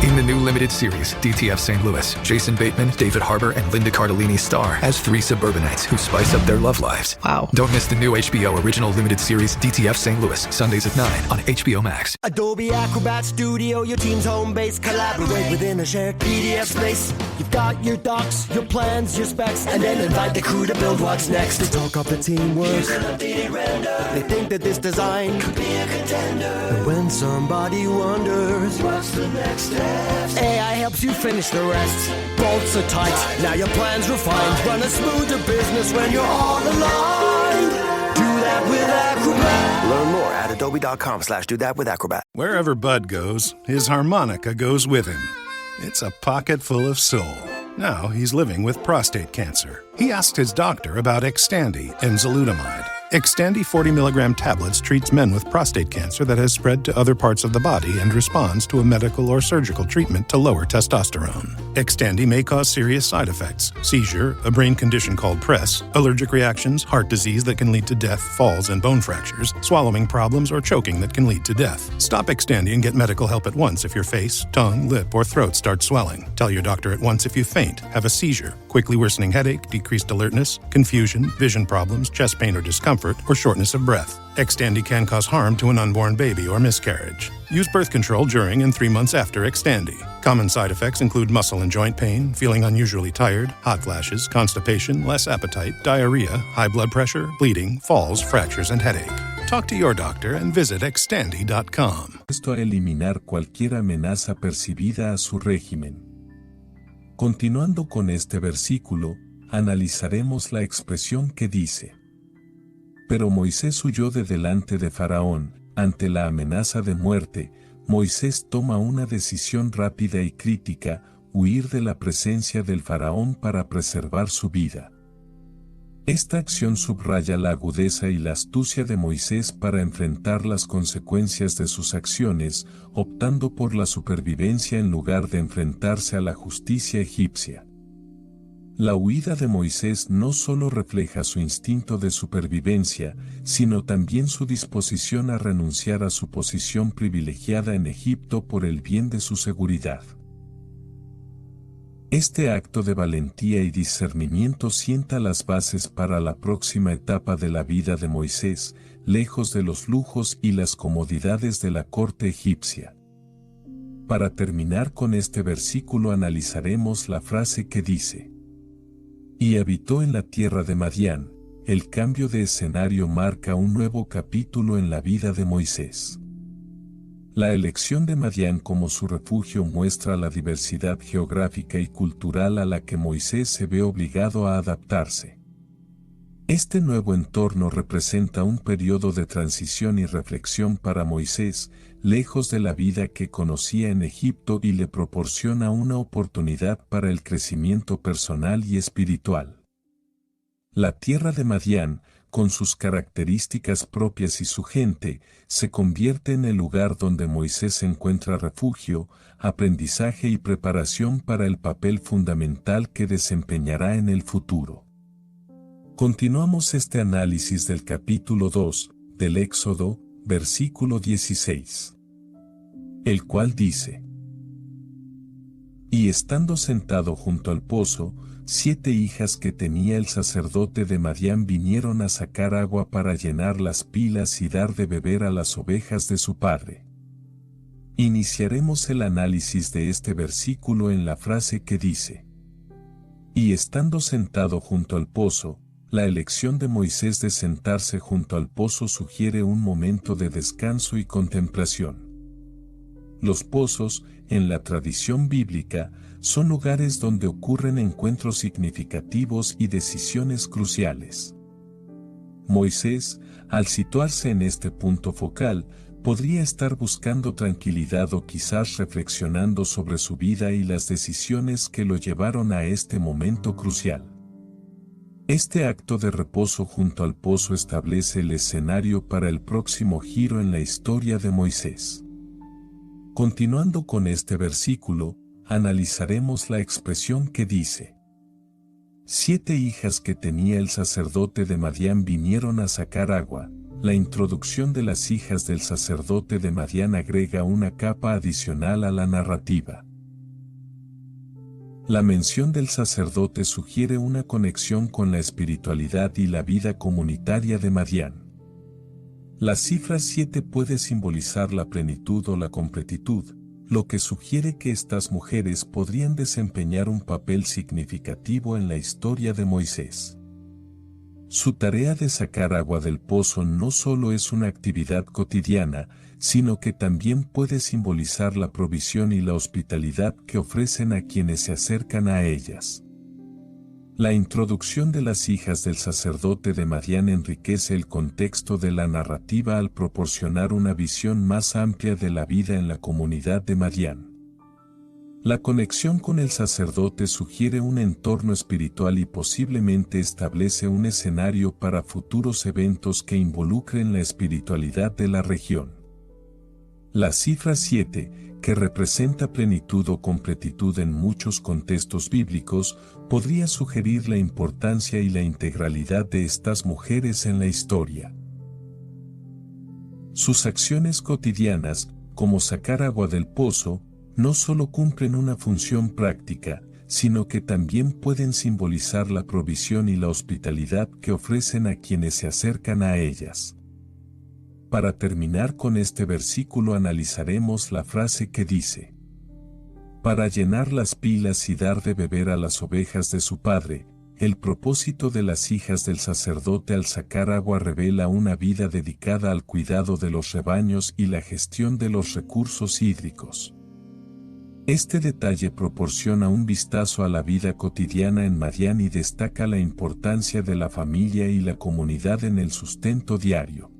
In the new limited series, DTF St. Louis, Jason Bateman, David Harbour, and Linda Cardellini star as 3 suburbanites who spice up their love lives. Wow. Don't miss the new HBO original limited series, DTF St. Louis, Sundays at 9 on HBO Max. Adobe Acrobat Studio, your team's home base. Collaborate within a shared PDF space. You've got your docs, your plans, your specs, and then invite the crew to build what's next. They talk up the teamwork. Use an updated render. They think that this design could be a contender. And when somebody wonders what's the next step, AI helps you finish the rest. Bolts are tight, now your plan's refined. Run a smoother business when you're all aligned. Do that with Acrobat. Learn more at adobe.com/do-that-with-Acrobat. Wherever Bud goes, his harmonica goes with him. It's a pocket full of soul. Now he's living with prostate cancer. He asked his doctor about Xtandi and enzalutamide. Xtandi 40 milligram tablets treats men with prostate cancer that has spread to other parts of the body and responds to a medical or surgical treatment to lower testosterone. Xtandi may cause serious side effects: seizure, a brain condition called PRESS, allergic reactions, heart disease that can lead to death, falls and bone fractures, swallowing problems, or choking that can lead to death. Stop Xtandi and get medical help at once if your face, tongue, lip, or throat start swelling. Tell your doctor at once if you faint, have a seizure, quickly worsening headache, decreased alertness, confusion, vision problems, chest pain or discomfort, or shortness of breath. Xtandi can cause harm to an unborn baby or miscarriage. Use birth control during and 3 months after Xtandi. Common side effects include muscle and joint pain, feeling unusually tired, hot flashes, constipation, less appetite, diarrhea, high blood pressure, bleeding, falls, fractures, and headache. Talk to your doctor and visit Xtandi.com. A eliminar cualquier amenaza percibida a su régimen. Continuando con este versículo, analizaremos la expresión que dice: pero Moisés huyó de delante de Faraón. Ante la amenaza de muerte, Moisés toma una decisión rápida y crítica: huir de la presencia del Faraón para preservar su vida. Esta acción subraya la agudeza y la astucia de Moisés para enfrentar las consecuencias de sus acciones, optando por la supervivencia en lugar de enfrentarse a la justicia egipcia. La huida de Moisés no solo refleja su instinto de supervivencia, sino también su disposición a renunciar a su posición privilegiada en Egipto por el bien de su seguridad. Este acto de valentía y discernimiento sienta las bases para la próxima etapa de la vida de Moisés, lejos de los lujos y las comodidades de la corte egipcia. Para terminar con este versículo, analizaremos la frase que dice: y habitó en la tierra de Madián. El cambio de escenario marca un nuevo capítulo en la vida de Moisés. La elección de Madián como su refugio muestra la diversidad geográfica y cultural a la que Moisés se ve obligado a adaptarse. Este nuevo entorno representa un periodo de transición y reflexión para Moisés, lejos de la vida que conocía en Egipto, y le proporciona una oportunidad para el crecimiento personal y espiritual. La tierra de Madián, con sus características propias y su gente, se convierte en el lugar donde Moisés encuentra refugio, aprendizaje y preparación para el papel fundamental que desempeñará en el futuro. Continuamos este análisis del capítulo 2, del Éxodo, versículo 16. El cual dice: Y estando sentado junto al pozo, 7 hijas que tenía el sacerdote de Madián vinieron a sacar agua para llenar las pilas y dar de beber a las ovejas de su padre. Iniciaremos el análisis de este versículo en la frase que dice: Y estando sentado junto al pozo. La elección de Moisés de sentarse junto al pozo sugiere un momento de descanso y contemplación. Los pozos, en la tradición bíblica, son lugares donde ocurren encuentros significativos y decisiones cruciales. Moisés, al situarse en este punto focal, podría estar buscando tranquilidad o quizás reflexionando sobre su vida y las decisiones que lo llevaron a este momento crucial. Este acto de reposo junto al pozo establece el escenario para el próximo giro en la historia de Moisés. Continuando con este versículo, analizaremos la expresión que dice: 7 hijas que tenía el sacerdote de Madián vinieron a sacar agua. La introducción de las hijas del sacerdote de Madián agrega una capa adicional a la narrativa. La mención del sacerdote sugiere una conexión con la espiritualidad y la vida comunitaria de Madián. La cifra 7 puede simbolizar la plenitud o la completitud, lo que sugiere que estas mujeres podrían desempeñar un papel significativo en la historia de Moisés. Su tarea de sacar agua del pozo no solo es una actividad cotidiana, sino que también puede simbolizar la provisión y la hospitalidad que ofrecen a quienes se acercan a ellas. La introducción de las hijas del sacerdote de Madián enriquece el contexto de la narrativa al proporcionar una visión más amplia de la vida en la comunidad de Madián. La conexión con el sacerdote sugiere un entorno espiritual y posiblemente establece un escenario para futuros eventos que involucren la espiritualidad de la región. La cifra 7, que representa plenitud o completitud en muchos contextos bíblicos, podría sugerir la importancia y la integralidad de estas mujeres en la historia. Sus acciones cotidianas, como sacar agua del pozo, no solo cumplen una función práctica, sino que también pueden simbolizar la provisión y la hospitalidad que ofrecen a quienes se acercan a ellas. Para terminar con este versículo analizaremos la frase que dice: para llenar las pilas y dar de beber a las ovejas de su padre. El propósito de las hijas del sacerdote al sacar agua revela una vida dedicada al cuidado de los rebaños y la gestión de los recursos hídricos. Este detalle proporciona un vistazo a la vida cotidiana en Madián y destaca la importancia de la familia y la comunidad en el sustento diario.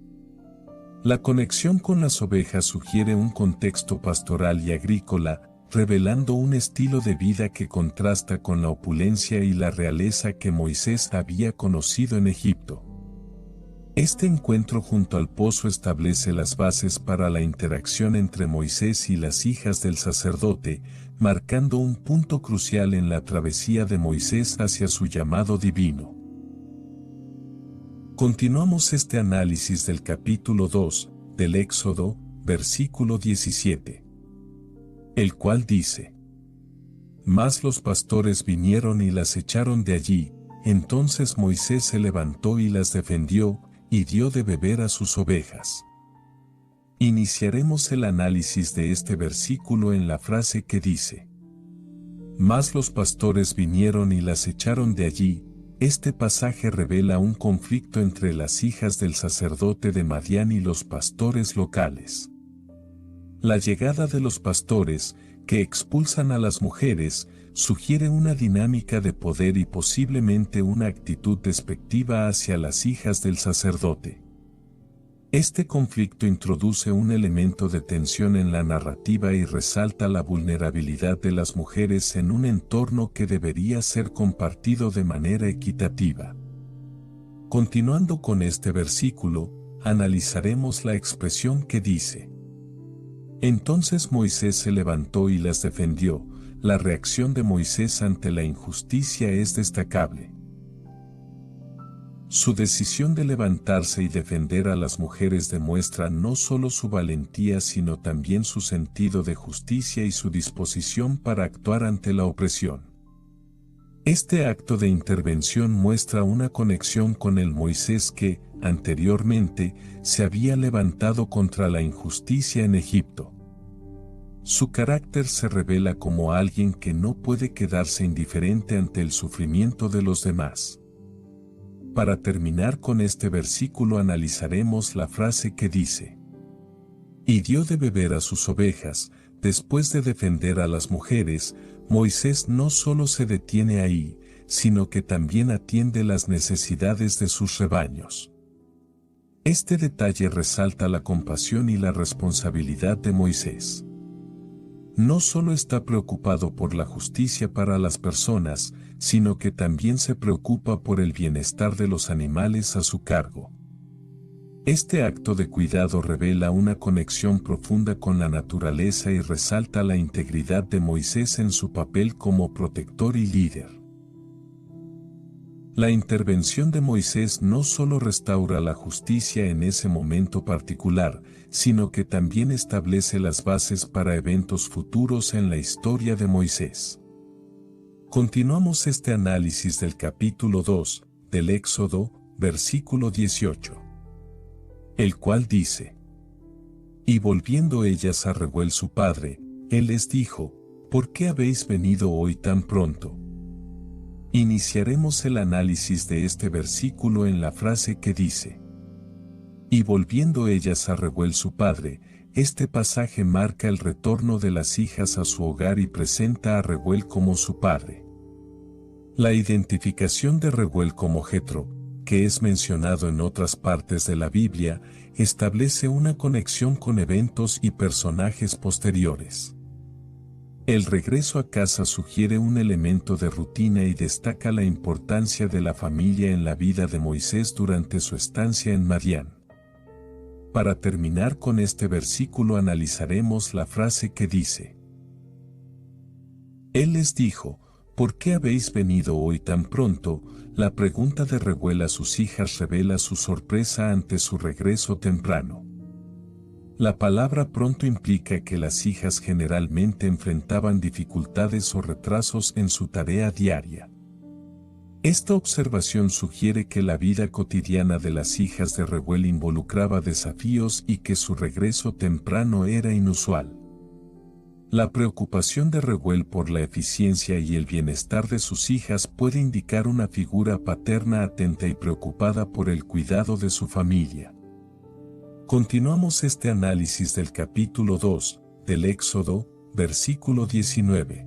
La conexión con las ovejas sugiere un contexto pastoral y agrícola, revelando un estilo de vida que contrasta con la opulencia y la realeza que Moisés había conocido en Egipto. Este encuentro junto al pozo establece las bases para la interacción entre Moisés y las hijas del sacerdote, marcando un punto crucial en la travesía de Moisés hacia su llamado divino. Continuamos este análisis del capítulo 2, del Éxodo, versículo 17. El cual dice: Mas los pastores vinieron y las echaron de allí, entonces Moisés se levantó y las defendió, y dio de beber a sus ovejas. Iniciaremos el análisis de este versículo en la frase que dice: Mas los pastores vinieron y las echaron de allí. Este pasaje revela un conflicto entre las hijas del sacerdote de Madián y los pastores locales. La llegada de los pastores, que expulsan a las mujeres, sugiere una dinámica de poder y posiblemente una actitud despectiva hacia las hijas del sacerdote. Este conflicto introduce un elemento de tensión en la narrativa y resalta la vulnerabilidad de las mujeres en un entorno que debería ser compartido de manera equitativa. Continuando con este versículo, analizaremos la expresión que dice: Entonces Moisés se levantó y las defendió. La reacción de Moisés ante la injusticia es destacable. Su decisión de levantarse y defender a las mujeres demuestra no solo su valentía sino también su sentido de justicia y su disposición para actuar ante la opresión. Este acto de intervención muestra una conexión con el Moisés que, anteriormente, se había levantado contra la injusticia en Egipto. Su carácter se revela como alguien que no puede quedarse indiferente ante el sufrimiento de los demás. Para terminar con este versículo analizaremos la frase que dice: Y dio de beber a sus ovejas. Después de defender a las mujeres, Moisés no solo se detiene ahí, sino que también atiende las necesidades de sus rebaños. Este detalle resalta la compasión y la responsabilidad de Moisés. No solo está preocupado por la justicia para las personas, sino que también se preocupa por el bienestar de los animales a su cargo. Este acto de cuidado revela una conexión profunda con la naturaleza y resalta la integridad de Moisés en su papel como protector y líder. La intervención de Moisés no solo restaura la justicia en ese momento particular, sino que también establece las bases para eventos futuros en la historia de Moisés. Continuamos este análisis del capítulo 2, del Éxodo, versículo 18. El cual dice: Y volviendo ellas a Reuel su padre, él les dijo: ¿Por qué habéis venido hoy tan pronto? Iniciaremos el análisis de este versículo en la frase que dice: Y volviendo ellas a Reuel su padre. Este pasaje marca el retorno de las hijas a su hogar y presenta a Reuel como su padre. La identificación de Reuel como Jetro, que es mencionado en otras partes de la Biblia, establece una conexión con eventos y personajes posteriores. El regreso a casa sugiere un elemento de rutina y destaca la importancia de la familia en la vida de Moisés durante su estancia en Madián. Para terminar con este versículo analizaremos la frase que dice: Él les dijo: ¿Por qué habéis venido hoy tan pronto? La pregunta de Reuel a sus hijas revela su sorpresa ante su regreso temprano. La palabra pronto implica que las hijas generalmente enfrentaban dificultades o retrasos en su tarea diaria. Esta observación sugiere que la vida cotidiana de las hijas de Reuel involucraba desafíos y que su regreso temprano era inusual. La preocupación de Reuel por la eficiencia y el bienestar de sus hijas puede indicar una figura paterna atenta y preocupada por el cuidado de su familia. Continuamos este análisis del capítulo 2, del Éxodo, versículo 19.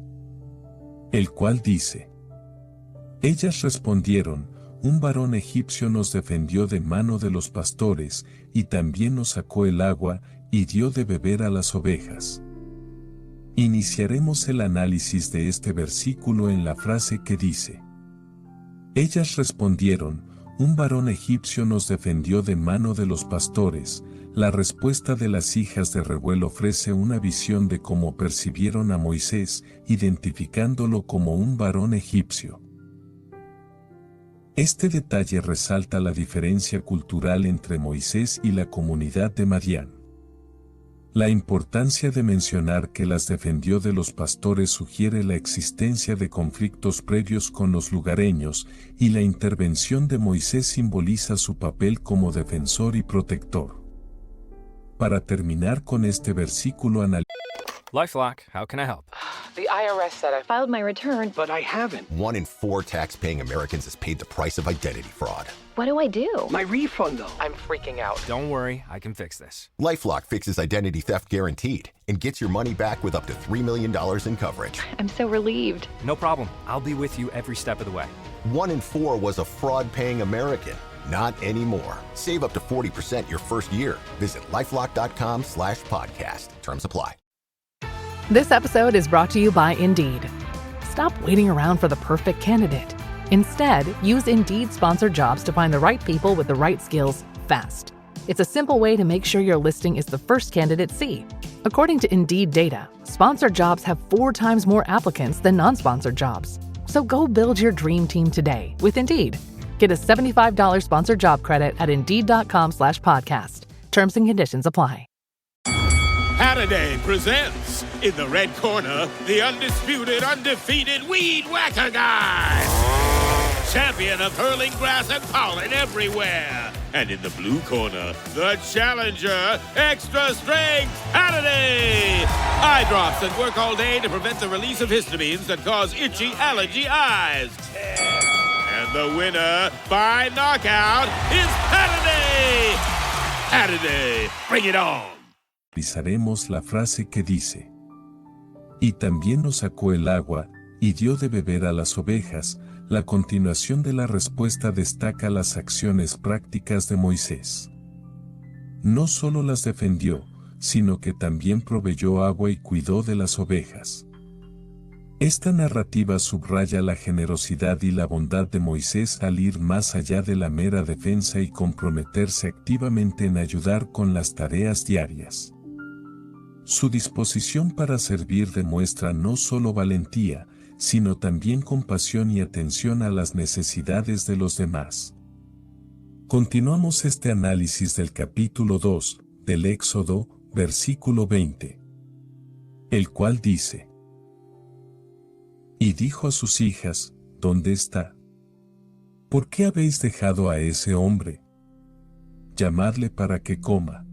El cual dice: Ellas respondieron: Un varón egipcio nos defendió de mano de los pastores, y también nos sacó el agua, y dio de beber a las ovejas. Iniciaremos el análisis de este versículo en la frase que dice: Ellas respondieron: Un varón egipcio nos defendió de mano de los pastores. La respuesta de las hijas de Reuel ofrece una visión de cómo percibieron a Moisés, identificándolo como un varón egipcio. Este detalle resalta la diferencia cultural entre Moisés y la comunidad de Madián. La importancia de mencionar que las defendió de los pastores sugiere la existencia de conflictos previos con los lugareños, y la intervención de Moisés simboliza su papel como defensor y protector. Para terminar con este versículo LifeLock, how can I help? The IRS said I filed my return, but I haven't. 1 in 4 tax-paying Americans has paid the price of identity fraud. What do I do? My refund, though. I'm freaking out. Don't worry, I can fix this. LifeLock fixes identity theft guaranteed and gets your money back with up to $3 million in coverage. I'm so relieved. No problem. I'll be with you every step of the way. 1 in 4 was a fraud-paying American. Not anymore. Save up to 40% your first year. Visit LifeLock.com/podcast. Terms apply. This episode is brought to you by Indeed. Stop waiting around for the perfect candidate. Instead, use Indeed sponsored jobs to find the right people with the right skills fast. It's a simple way to make sure your listing is the first candidates see. According to Indeed data, sponsored jobs have 4 times more applicants than non-sponsored jobs. So go build your dream team today with Indeed. Get a $75 sponsored job credit at Indeed.com/podcast. Terms and conditions apply. Hattaday presents, in the red corner, the undisputed, undefeated Weed Whacker Guy. Champion of hurling grass and pollen everywhere. And in the blue corner, the challenger, extra strength Hattaday. Eye drops that work all day to prevent the release of histamines that cause itchy allergy eyes. And the winner by knockout is Hattaday. Hattaday, bring it on. Utilizaremos la frase que dice: y también nos sacó el agua, y dio de beber a las ovejas. La continuación de la respuesta destaca las acciones prácticas de Moisés. No solo las defendió, sino que también proveyó agua y cuidó de las ovejas. Esta narrativa subraya la generosidad y la bondad de Moisés al ir más allá de la mera defensa y comprometerse activamente en ayudar con las tareas diarias. Su disposición para servir demuestra no solo valentía, sino también compasión y atención a las necesidades de los demás. Continuamos este análisis del capítulo 2, del Éxodo, versículo 20, el cual dice: y dijo a sus hijas, ¿dónde está? ¿Por qué habéis dejado a ese hombre? Llamadle para que coma.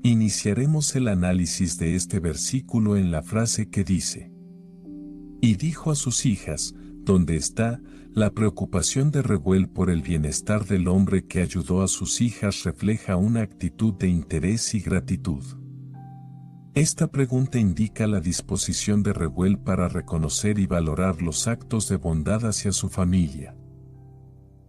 Iniciaremos el análisis de este versículo en la frase que dice: y dijo a sus hijas, ¿dónde está? La preocupación de Reuel por el bienestar del hombre que ayudó a sus hijas refleja una actitud de interés y gratitud. Esta pregunta indica la disposición de Reuel para reconocer y valorar los actos de bondad hacia su familia.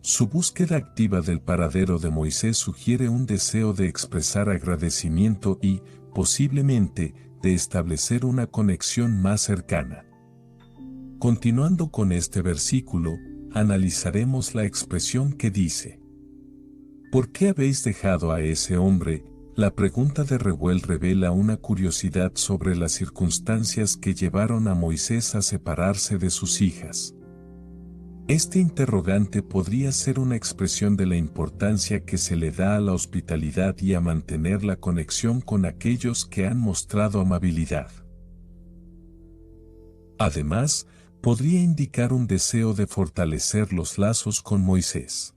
Su búsqueda activa del paradero de Moisés sugiere un deseo de expresar agradecimiento y, posiblemente, de establecer una conexión más cercana. Continuando con este versículo, analizaremos la expresión que dice: ¿por qué habéis dejado a ese hombre? La pregunta de Reuel revela una curiosidad sobre las circunstancias que llevaron a Moisés a separarse de sus hijas. Este interrogante podría ser una expresión de la importancia que se le da a la hospitalidad y a mantener la conexión con aquellos que han mostrado amabilidad. Además, podría indicar un deseo de fortalecer los lazos con Moisés.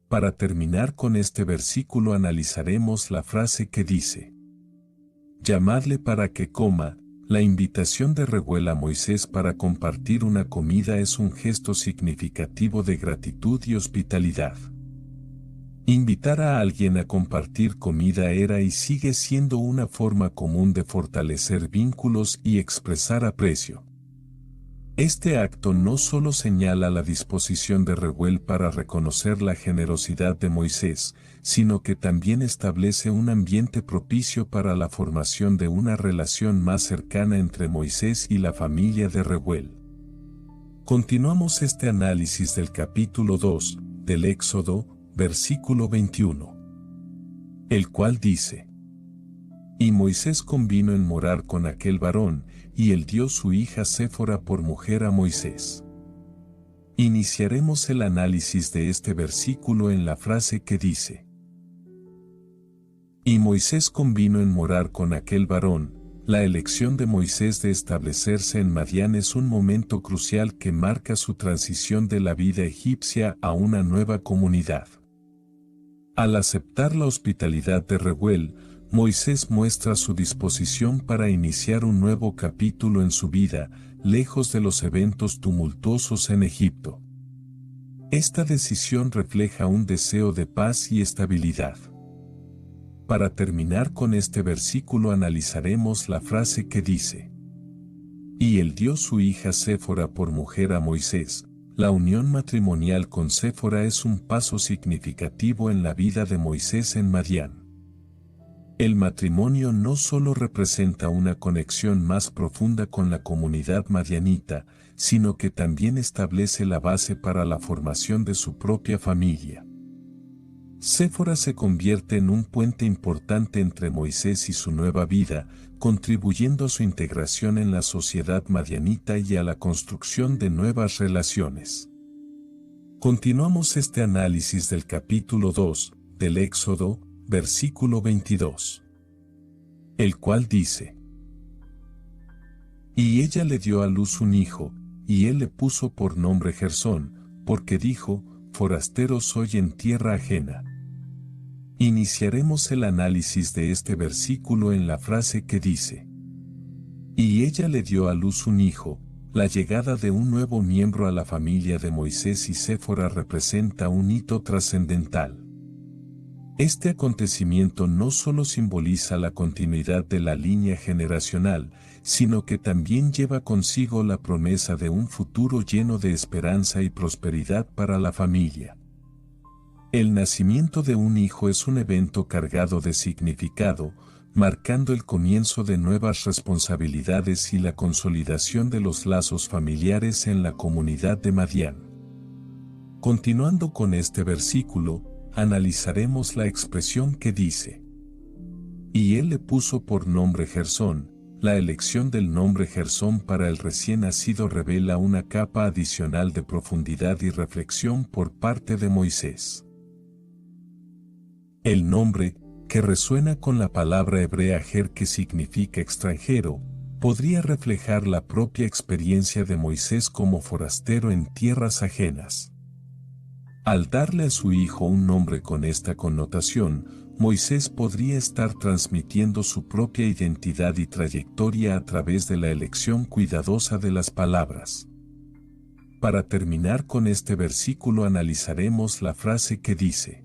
Para terminar con este versículo analizaremos la frase que dice: llamadle para que coma. La invitación de Reuel a Moisés para compartir una comida es un gesto significativo de gratitud y hospitalidad. Invitar a alguien a compartir comida era y sigue siendo una forma común de fortalecer vínculos y expresar aprecio. Este acto no solo señala la disposición de Reuel para reconocer la generosidad de Moisés, sino que también establece un ambiente propicio para la formación de una relación más cercana entre Moisés y la familia de Reuel. Continuamos este análisis del capítulo 2, del Éxodo, versículo 21, el cual dice: y Moisés convino en morar con aquel varón, y él dio su hija Séfora por mujer a Moisés. Iniciaremos el análisis de este versículo en la frase que dice: y Moisés convino en morar con aquel varón. La elección de Moisés de establecerse en Madián es un momento crucial que marca su transición de la vida egipcia a una nueva comunidad. Al aceptar la hospitalidad de Reuel, Moisés muestra su disposición para iniciar un nuevo capítulo en su vida, lejos de los eventos tumultuosos en Egipto. Esta decisión refleja un deseo de paz y estabilidad. Para terminar con este versículo analizaremos la frase que dice: y él dio su hija Séfora por mujer a Moisés. La unión matrimonial con Séfora es un paso significativo en la vida de Moisés en Madián. El matrimonio no solo representa una conexión más profunda con la comunidad madianita, sino que también establece la base para la formación de su propia familia. Séfora se convierte en un puente importante entre Moisés y su nueva vida, contribuyendo a su integración en la sociedad madianita y a la construcción de nuevas relaciones. Continuamos este análisis del capítulo 2 del Éxodo, versículo 22. El cual dice: Y ella le dio a luz un hijo, y él le puso por nombre Gersón, porque dijo: forastero soy en tierra ajena. Iniciaremos el análisis de este versículo en la frase que dice: y ella le dio a luz un hijo. La llegada de un nuevo miembro a la familia de Moisés y Séfora representa un hito trascendental. Este acontecimiento no solo simboliza la continuidad de la línea generacional, sino que también lleva consigo la promesa de un futuro lleno de esperanza y prosperidad para la familia. El nacimiento de un hijo es un evento cargado de significado, marcando el comienzo de nuevas responsabilidades y la consolidación de los lazos familiares en la comunidad de Madián. Continuando con este versículo, analizaremos la expresión que dice: y él le puso por nombre Gersón. La elección del nombre Gersón para el recién nacido revela una capa adicional de profundidad y reflexión por parte de Moisés. El nombre, que resuena con la palabra hebrea ger, que significa extranjero, podría reflejar la propia experiencia de Moisés como forastero en tierras ajenas. Al darle a su hijo un nombre con esta connotación, Moisés podría estar transmitiendo su propia identidad y trayectoria a través de la elección cuidadosa de las palabras. Para terminar con este versículo analizaremos la frase que dice: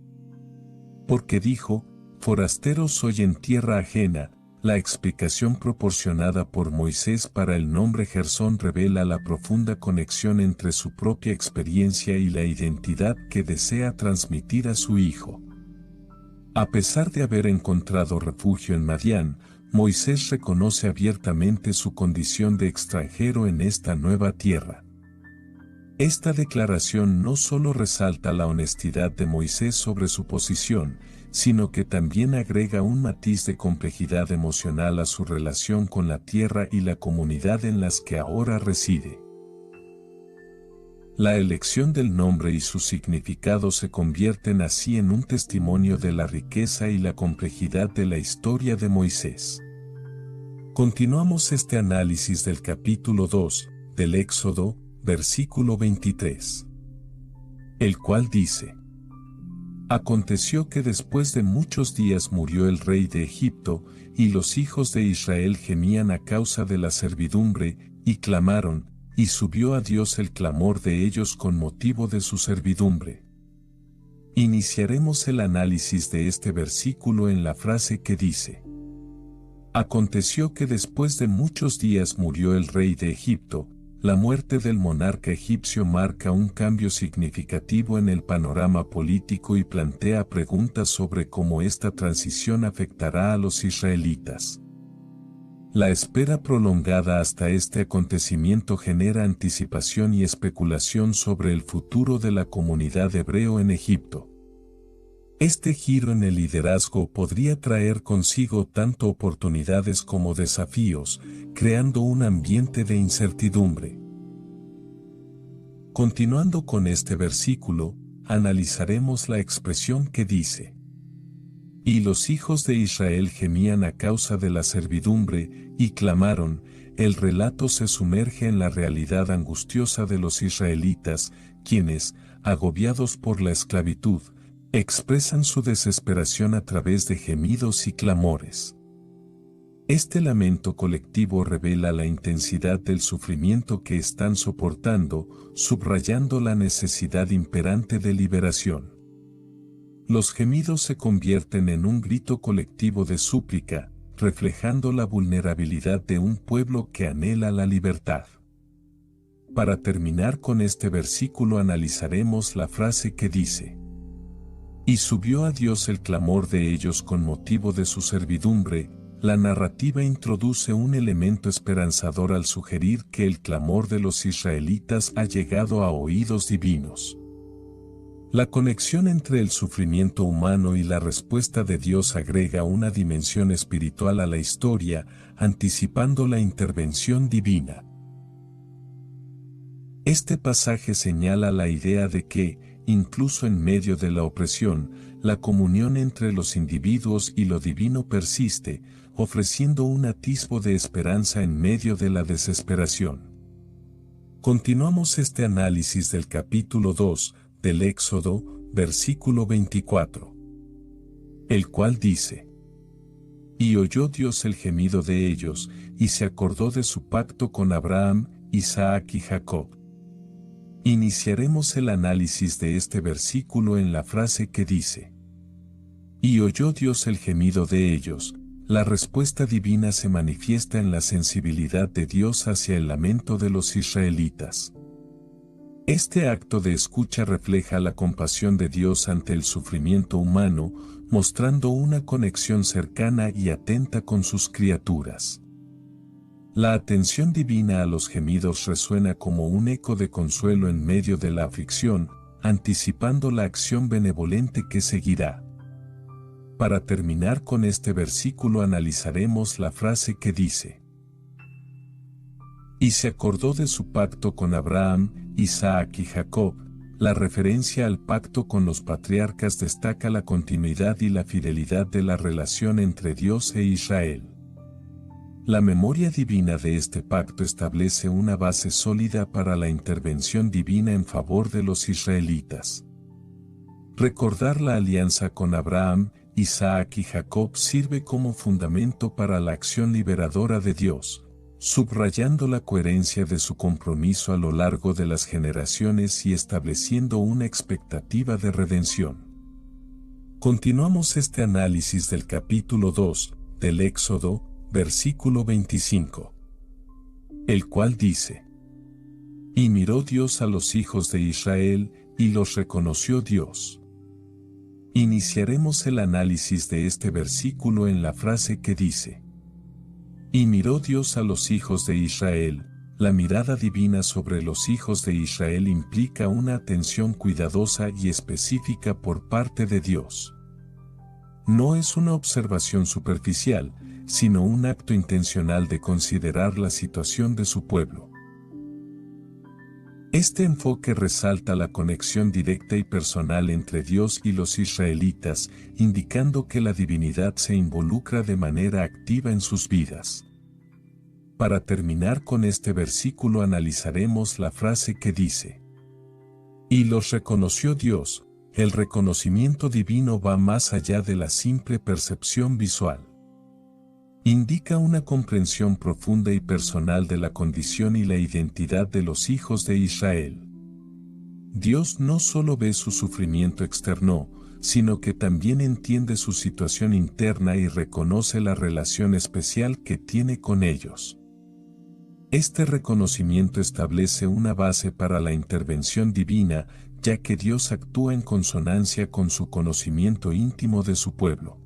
porque dijo: forastero soy en tierra ajena. La explicación proporcionada por Moisés para el nombre Gersón revela la profunda conexión entre su propia experiencia y la identidad que desea transmitir a su hijo. A pesar de haber encontrado refugio en Madián, Moisés reconoce abiertamente su condición de extranjero en esta nueva tierra. Esta declaración no solo resalta la honestidad de Moisés sobre su posición, sino que también agrega un matiz de complejidad emocional a su relación con la tierra y la comunidad en las que ahora reside. La elección del nombre y su significado se convierten así en un testimonio de la riqueza y la complejidad de la historia de Moisés. Continuamos este análisis del capítulo 2 del Éxodo, versículo 23. El cual dice: aconteció que después de muchos días murió el rey de Egipto, y los hijos de Israel gemían a causa de la servidumbre, y clamaron, y subió a Dios el clamor de ellos con motivo de su servidumbre. Iniciaremos el análisis de este versículo en la frase que dice: aconteció que después de muchos días murió el rey de Egipto. La muerte del monarca egipcio marca un cambio significativo en el panorama político y plantea preguntas sobre cómo esta transición afectará a los israelitas. La espera prolongada hasta este acontecimiento genera anticipación y especulación sobre el futuro de la comunidad hebreo en Egipto. Este giro en el liderazgo podría traer consigo tanto oportunidades como desafíos, creando un ambiente de incertidumbre. Continuando con este versículo, analizaremos la expresión que dice: y los hijos de Israel gemían a causa de la servidumbre, y clamaron. El relato se sumerge en la realidad angustiosa de los israelitas, quienes, agobiados por la esclavitud, expresan su desesperación a través de gemidos y clamores. Este lamento colectivo revela la intensidad del sufrimiento que están soportando, subrayando la necesidad imperante de liberación. Los gemidos se convierten en un grito colectivo de súplica, reflejando la vulnerabilidad de un pueblo que anhela la libertad. Para terminar con este versículo analizaremos la frase que dice: Y subió a Dios el clamor de ellos con motivo de su servidumbre. La narrativa introduce un elemento esperanzador al sugerir que el clamor de los israelitas ha llegado a oídos divinos. La conexión entre el sufrimiento humano y la respuesta de Dios agrega una dimensión espiritual a la historia, anticipando la intervención divina. Este pasaje señala la idea de que, incluso en medio de la opresión, la comunión entre los individuos y lo divino persiste, ofreciendo un atisbo de esperanza en medio de la desesperación. Continuamos este análisis del capítulo 2, del Éxodo, versículo 24. El cual dice: Y oyó Dios el gemido de ellos, y se acordó de su pacto con Abraham, Isaac y Jacob. Iniciaremos el análisis de este versículo en la frase que dice: Y oyó Dios el gemido de ellos. La respuesta divina se manifiesta en la sensibilidad de Dios hacia el lamento de los israelitas. Este acto de escucha refleja la compasión de Dios ante el sufrimiento humano, mostrando una conexión cercana y atenta con sus criaturas. La atención divina a los gemidos resuena como un eco de consuelo en medio de la aflicción, anticipando la acción benevolente que seguirá. Para terminar con este versículo analizaremos la frase que dice: Y se acordó de su pacto con Abraham, Isaac y Jacob. La referencia al pacto con los patriarcas destaca la continuidad y la fidelidad de la relación entre Dios e Israel. La memoria divina de este pacto establece una base sólida para la intervención divina en favor de los israelitas. Recordar la alianza con Abraham, Isaac y Jacob sirve como fundamento para la acción liberadora de Dios, subrayando la coherencia de su compromiso a lo largo de las generaciones y estableciendo una expectativa de redención. Continuamos este análisis del capítulo 2, del Éxodo, versículo 25. El cual dice: Y miró Dios a los hijos de Israel, y los reconoció Dios. Iniciaremos el análisis de este versículo en la frase que dice: Y miró Dios a los hijos de Israel. La mirada divina sobre los hijos de Israel implica una atención cuidadosa y específica por parte de Dios. No es una observación superficial, sino un acto intencional de considerar la situación de su pueblo. Este enfoque resalta la conexión directa y personal entre Dios y los israelitas, indicando que la divinidad se involucra de manera activa en sus vidas. Para terminar con este versículo analizaremos la frase que dice: Y los reconoció Dios. El reconocimiento divino va más allá de la simple percepción visual. Indica una comprensión profunda y personal de la condición y la identidad de los hijos de Israel. Dios no solo ve su sufrimiento externo, sino que también entiende su situación interna y reconoce la relación especial que tiene con ellos. Este reconocimiento establece una base para la intervención divina, ya que Dios actúa en consonancia con su conocimiento íntimo de su pueblo.